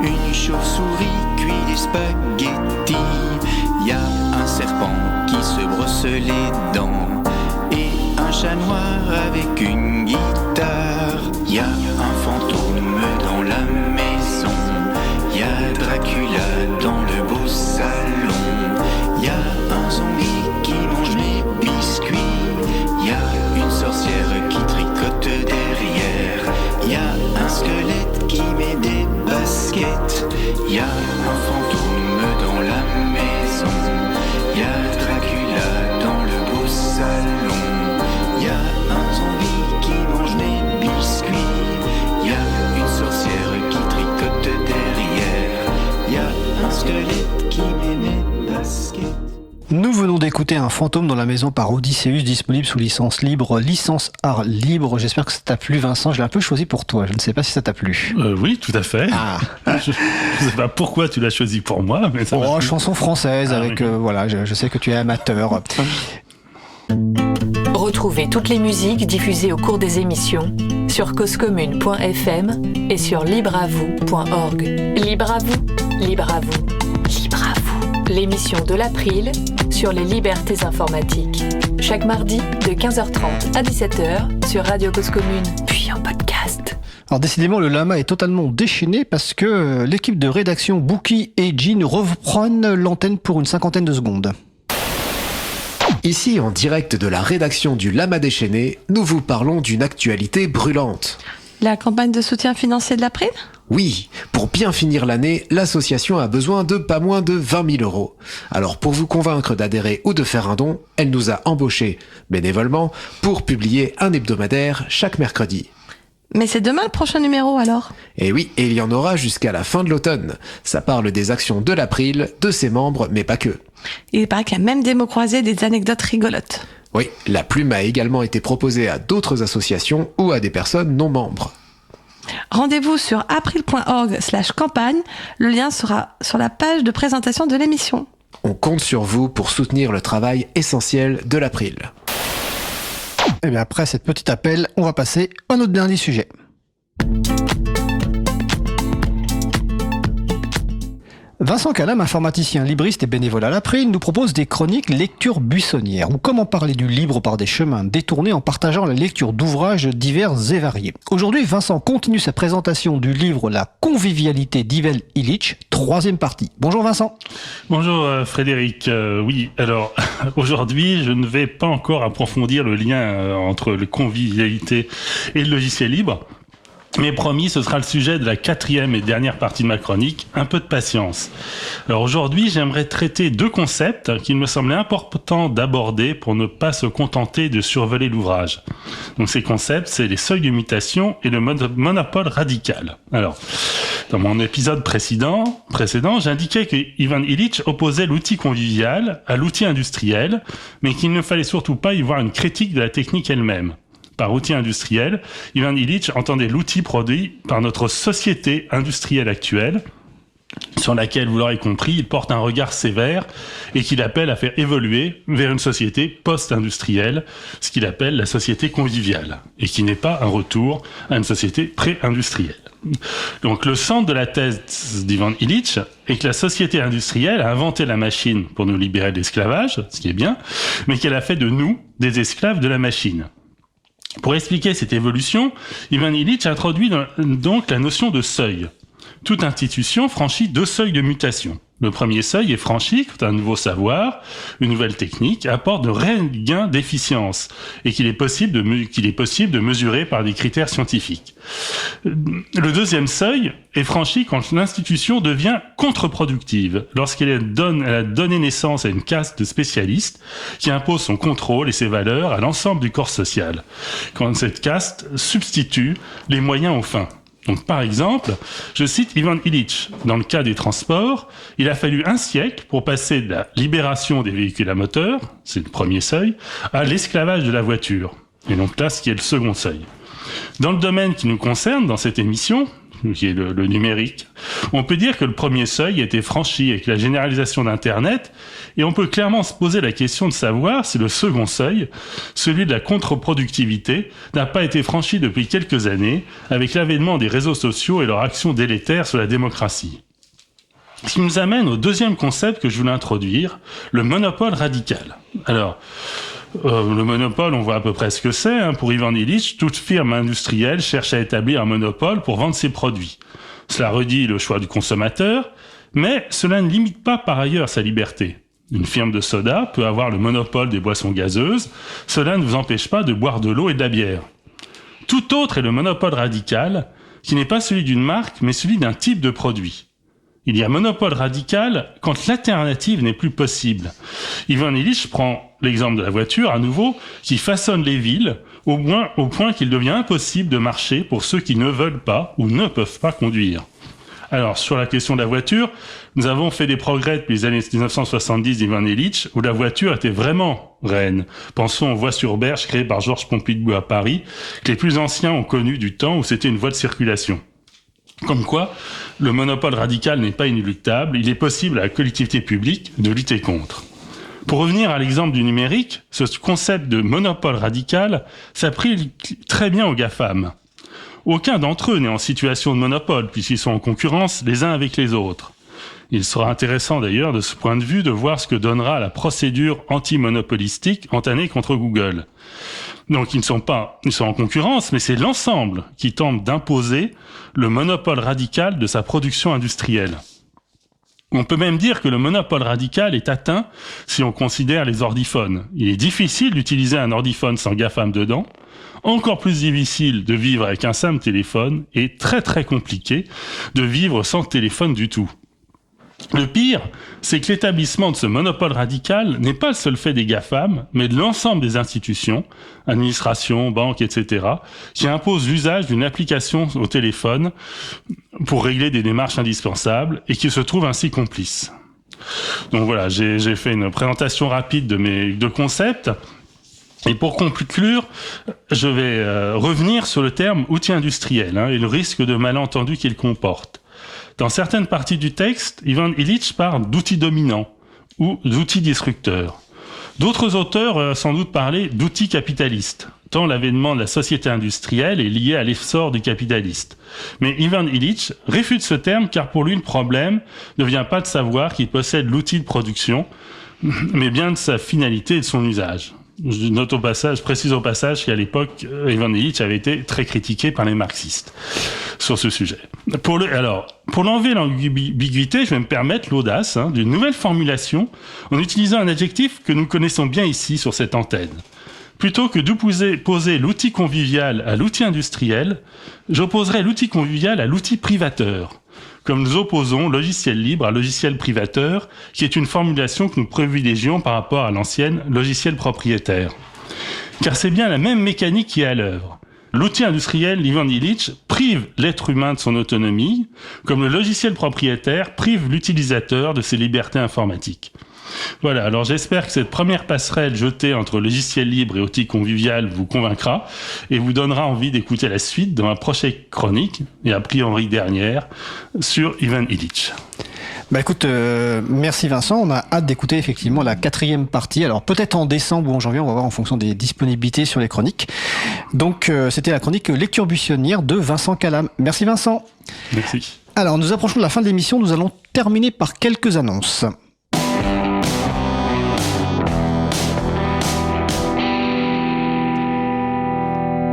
Une chauve-souris cuit des spaghettis. Y a un serpent qui se brosse les dents. Et un chat noir avec une guitare. Y a un fantôme dans la maison. Y a Dracula dans le beau salon. Y a un zombie qui mange mes biscuits. Y a une sorcière qui tricote derrière. Y a un squelette qui met des baskets. Y a un fantôme dans la maison. Y a Dracula dans le beau salon. Y a un zombie qui mange mes biscuits. Y a une sorcière qui tricote derrière. Y a un squelette qui met mes baskets. Nous venons d'écouter Un fantôme dans la maison par Odysseus, disponible sous licence libre, licence art libre. J'espère que ça t'a plu, Vincent. Je l'ai un peu choisi pour toi. Je ne sais pas si ça t'a plu. Oui, tout à fait. Ah. Je ne sais pas pourquoi tu l'as choisi pour moi, mais ça m'a plu. Chanson française avec oui. voilà. Je sais que tu es amateur. Retrouvez toutes les musiques diffusées au cours des émissions sur causecommune.fm et sur libreavou.org. Libre à vous, libre à vous, libre à vous. L'émission de l'April sur les libertés informatiques. Chaque mardi de 15h30 à 17h sur Radio Cause Commune, puis en podcast. Alors décidément, le lama est totalement déchaîné parce que l'équipe de rédaction Bookie et Jean reprennent l'antenne pour une 50aine de secondes. Ici, en direct de la rédaction du Lama déchaîné, nous vous parlons d'une actualité brûlante. La campagne de soutien financier de l'April ? Oui, pour bien finir l'année, l'association a besoin de pas moins de 20 000 euros. Alors pour vous convaincre d'adhérer ou de faire un don, elle nous a embauchés, bénévolement, pour publier un hebdomadaire chaque mercredi. Mais c'est demain le prochain numéro alors ? Et oui, et il y en aura jusqu'à la fin de l'automne. Ça parle des actions de l'April, de ses membres, mais pas que. Il paraît qu'il y a même des mots croisés, des anecdotes rigolotes. Oui, la plume a également été proposée à d'autres associations ou à des personnes non membres. Rendez-vous sur april.org/campagne. Le lien sera sur la page de présentation de l'émission. On compte sur vous pour soutenir le travail essentiel de l'April. Et bien après cette petite appel, on va passer à notre dernier sujet. Vincent Calam, informaticien libriste et bénévole à l'April, nous propose des chroniques lecture buissonnière, ou comment parler du livre par des chemins détournés en partageant la lecture d'ouvrages divers et variés. Aujourd'hui, Vincent continue sa présentation du livre La convivialité d'Ivan Illich, 3e partie. Bonjour Vincent. Bonjour Frédéric. Oui, alors aujourd'hui, je ne vais pas encore approfondir le lien entre la convivialité et le logiciel libre. Mais promis, ce sera le sujet de la 4e et dernière partie de ma chronique, un peu de patience. Alors aujourd'hui, j'aimerais traiter 2 concepts qu'il me semblait important d'aborder pour ne pas se contenter de survoler l'ouvrage. Donc ces concepts, c'est les seuils de mutation et le monopole radical. Alors, dans mon épisode précédent, j'indiquais que Ivan Illich opposait l'outil convivial à l'outil industriel, mais qu'il ne fallait surtout pas y voir une critique de la technique elle-même. Par outil industriel, Ivan Illich entendait l'outil produit par notre société industrielle actuelle, sur laquelle, vous l'aurez compris, il porte un regard sévère et qu'il appelle à faire évoluer vers une société post-industrielle, ce qu'il appelle la société conviviale, et qui n'est pas un retour à une société pré-industrielle. Donc le centre de la thèse d'Ivan Illich est que la société industrielle a inventé la machine pour nous libérer de l'esclavage, ce qui est bien, mais qu'elle a fait de nous des esclaves de la machine. Pour expliquer cette évolution, Ivan Illich introduit donc la notion de seuil. Toute institution franchit 2 seuils de mutation. Le premier seuil est franchi quand un nouveau savoir, une nouvelle technique apporte de réels gains d'efficience et qu'il est possible de mesurer par des critères scientifiques. Le deuxième seuil est franchi quand l'institution devient contre-productive, lorsqu'elle a donné naissance à une caste de spécialistes qui impose son contrôle et ses valeurs à l'ensemble du corps social, quand cette caste substitue les moyens aux fins. Donc, par exemple, je cite Ivan Illich. Dans le cas des transports, il a fallu 1 siècle pour passer de la libération des véhicules à moteur, c'est le premier seuil, à l'esclavage de la voiture. Et donc là, ce qui est le second seuil. Dans le domaine qui nous concerne, dans cette émission, qui est le numérique, on peut dire que le premier seuil a été franchi avec la généralisation d'Internet, et on peut clairement se poser la question de savoir si le second seuil, celui de la contre-productivité, n'a pas été franchi depuis quelques années avec l'avènement des réseaux sociaux et leur action délétère sur la démocratie. Ce qui nous amène au deuxième concept que je voulais introduire, le monopole radical. Alors, le monopole, on voit à peu près ce que c'est. Pour Ivan Illich, toute firme industrielle cherche à établir un monopole pour vendre ses produits. Cela redit le choix du consommateur, mais cela ne limite pas par ailleurs sa liberté. Une firme de soda peut avoir le monopole des boissons gazeuses, cela ne vous empêche pas de boire de l'eau et de la bière. Tout autre est le monopole radical, qui n'est pas celui d'une marque, mais celui d'un type de produit. Il y a monopole radical quand l'alternative n'est plus possible. Ivan Illich prend l'exemple de la voiture, à nouveau, qui façonne les villes au point qu'il devient impossible de marcher pour ceux qui ne veulent pas ou ne peuvent pas conduire. Alors, sur la question de la voiture, nous avons fait des progrès depuis les années 1970 d'Ivan Illich, où la voiture était vraiment reine. Pensons aux voies sur berge créées par Georges Pompidou à Paris, que les plus anciens ont connu du temps où c'était une voie de circulation. Comme quoi, le monopole radical n'est pas inéluctable, il est possible à la collectivité publique de lutter contre. Pour revenir à l'exemple du numérique, ce concept de monopole radical s'applique très bien aux GAFAM. Aucun d'entre eux n'est en situation de monopole, puisqu'ils sont en concurrence les uns avec les autres. Il sera intéressant d'ailleurs de ce point de vue de voir ce que donnera la procédure antimonopolistique entamée contre Google. Donc ils sont en concurrence, mais c'est l'ensemble qui tente d'imposer le monopole radical de sa production industrielle. On peut même dire que le monopole radical est atteint si on considère les ordiphones. Il est difficile d'utiliser un ordiphone sans GAFAM dedans, encore plus difficile de vivre avec un simple téléphone, et très très compliqué de vivre sans téléphone du tout. Le pire, c'est que l'établissement de ce monopole radical n'est pas le seul fait des GAFAM, mais de l'ensemble des institutions, administrations, banques, etc., qui imposent l'usage d'une application au téléphone pour régler des démarches indispensables et qui se trouvent ainsi complices. Donc voilà, j'ai fait une présentation rapide de mes 2 concepts. Et pour conclure, je vais revenir sur le terme outil industriel et le risque de malentendu qu'il comporte. Dans certaines parties du texte, Ivan Illich parle d'outils dominants ou d'outils destructeurs. D'autres auteurs ont sans doute parlé d'outils capitalistes, tant l'avènement de la société industrielle est lié à l'essor du capitaliste. Mais Ivan Illich réfute ce terme car pour lui le problème ne vient pas de savoir qu'il possède l'outil de production, mais bien de sa finalité et de son usage. Je précise au passage qu'à l'époque, Ivan Illich avait été très critiqué par les marxistes sur ce sujet. Pour l'enlever l'ambiguïté, je vais me permettre l'audace d'une nouvelle formulation en utilisant un adjectif que nous connaissons bien ici sur cette antenne. Plutôt que d'opposer l'outil convivial à l'outil industriel, j'opposerai l'outil convivial à l'outil privateur. Comme nous opposons logiciel libre à logiciel privateur, qui est une formulation que nous privilégions par rapport à l'ancienne logiciel propriétaire. Car c'est bien la même mécanique qui est à l'œuvre. L'outil industriel Ivan Illich prive l'être humain de son autonomie, comme le logiciel propriétaire prive l'utilisateur de ses libertés informatiques. Voilà, alors j'espère que cette première passerelle jetée entre logiciel libre et outils convivial vous convaincra et vous donnera envie d'écouter la suite dans ma prochaine chronique, et a priori dernière, sur Ivan Illich. Bah écoute, merci Vincent, on a hâte d'écouter effectivement la 4e partie, alors peut-être en décembre ou en janvier, on va voir en fonction des disponibilités sur les chroniques. Donc c'était la chronique Lecture buissonnière de Vincent Calam. Merci Vincent. Merci. Alors nous approchons de la fin de l'émission, nous allons terminer par quelques annonces.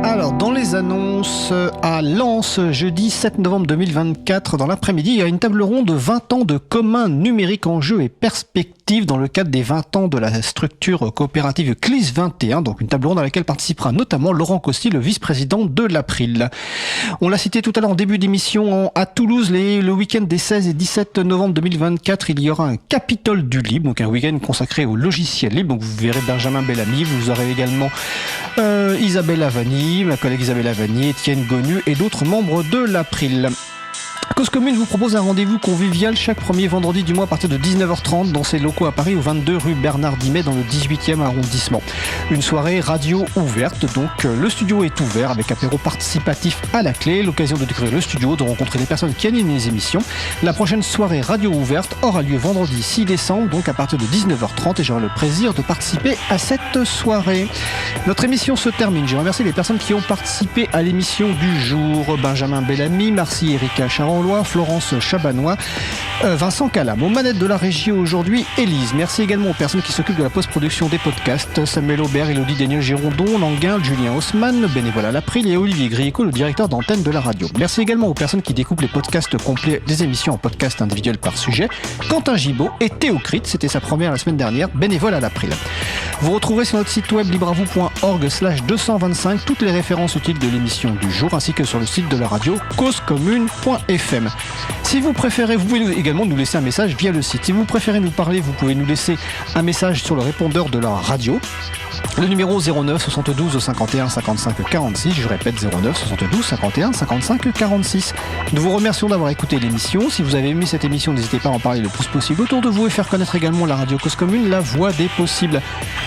Alors, dans les annonces, à Lens, jeudi 7 novembre 2024, dans l'après-midi, il y a une table ronde de 20 ans de commun numérique en jeu et perspective dans le cadre des 20 ans de la structure coopérative CLIS 21, donc une table ronde à laquelle participera notamment Laurent Costi, le vice-président de l'April. On l'a cité tout à l'heure en début d'émission, à Toulouse, le week-end des 16 et 17 novembre 2024, il y aura un Capitole du Libre, donc un week-end consacré au logiciel libre. Donc vous verrez Benjamin Bellamy, vous aurez également Isabelle Avani, ma collègue Isabelle Avani, Étienne Gonu et d'autres membres de l'April. Cause Commune vous propose un rendez-vous convivial chaque premier vendredi du mois à partir de 19h30 dans ses locaux à Paris au 22 rue Bernard Dimet dans le 18e arrondissement. Une soirée radio ouverte, donc le studio est ouvert avec apéro participatif à la clé, l'occasion de découvrir le studio, de rencontrer les personnes qui animent les émissions. La prochaine soirée radio ouverte aura lieu vendredi 6 décembre, donc à partir de 19h30 et j'aurai le plaisir de participer à cette soirée. Notre émission se termine. Je remercie les personnes qui ont participé à l'émission du jour. Benjamin Bellamy, Marcy Erika Charon, Florence Chabanois, Vincent Calam. Aux manettes de la régie aujourd'hui, Élise. Merci également aux personnes qui s'occupent de la post-production des podcasts, Samuel Aubert, Élodie Daniel Girondon, Languin, Julien Haussmann, bénévole à l'April, et Olivier Grieco, le directeur d'antenne de la radio. Merci également aux personnes qui découpent les podcasts complets des émissions en podcasts individuels par sujet, Quentin Gibaud et Théocrite, c'était sa première la semaine dernière, bénévole à l'April. Vous retrouverez sur notre site web libravou.org/225 toutes les références utiles de l'émission du jour, ainsi que sur le site de la radio causecommune.fm. Si vous préférez, vous pouvez également nous laisser un message via le site. Si vous préférez nous parler, vous pouvez nous laisser un message sur le répondeur de la radio. Le numéro 09 72 51 55 46, je répète 09 72 51 55 46. Nous vous remercions d'avoir écouté l'émission. Si vous avez aimé cette émission, n'hésitez pas à en parler le plus possible autour de vous et faire connaître également la radio Cause Commune, la voix des possibles.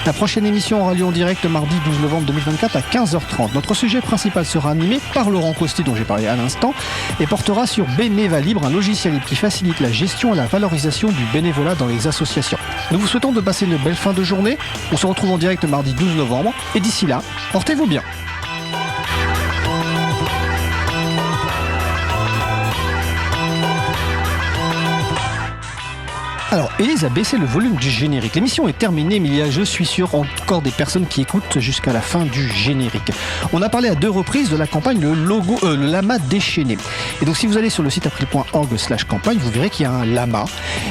La prochaine émission aura lieu en direct mardi 12 novembre 2024 à 15h30. Notre sujet principal sera animé par Laurent Costi, dont j'ai parlé à l'instant, et portera sur Bénéva Libre, un logiciel qui facilite la gestion et la valorisation du bénévolat dans les associations. Nous vous souhaitons de passer une belle fin de journée. On se retrouve en direct mardi 12 novembre. Et d'ici là, portez-vous bien. Alors, Élise a baissé le volume du générique. L'émission est terminée, mais il y a, je suis sûr, encore des personnes qui écoutent jusqu'à la fin du générique. On a parlé à 2 reprises de la campagne le lama déchaîné. Et donc, si vous allez sur le site april.org/campagne, vous verrez qu'il y a un lama.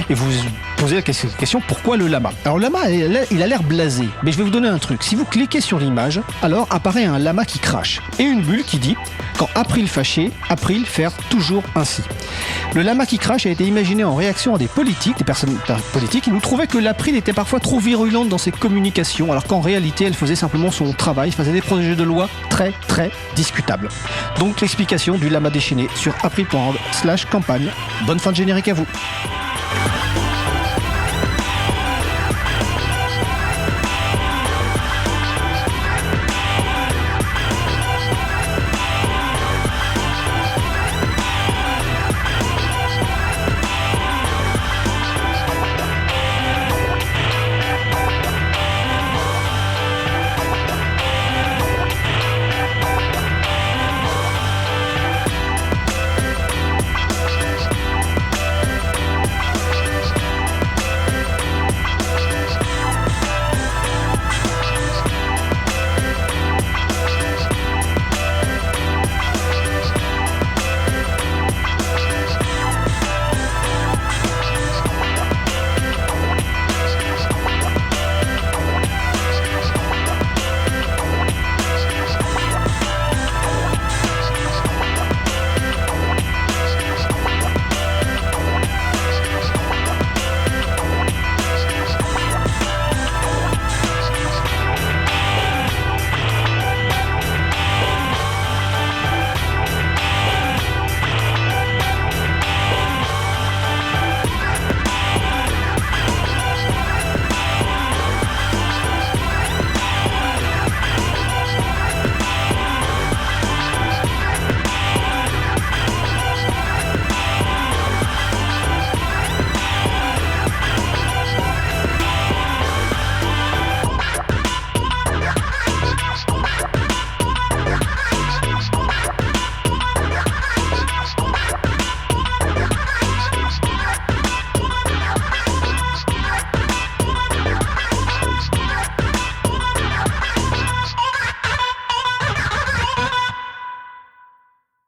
Et vous posez la question, pourquoi le lama? Alors, le lama, il a l'air blasé. Mais je vais vous donner un truc. Si vous cliquez sur l'image, alors apparaît un lama qui crache. Et une bulle qui dit, quand April fâché, April faire toujours ainsi. Le lama qui crache a été imaginé en réaction à des politiques, des personnes politiques, qui nous trouvaient que l'April était parfois trop virulente dans ses communications, alors qu'en réalité, elle faisait simplement son travail, faisait des projets de loi très, très discutables. Donc, l'explication du lama déchaîné sur april.org/campagne. Bonne fin de générique à vous.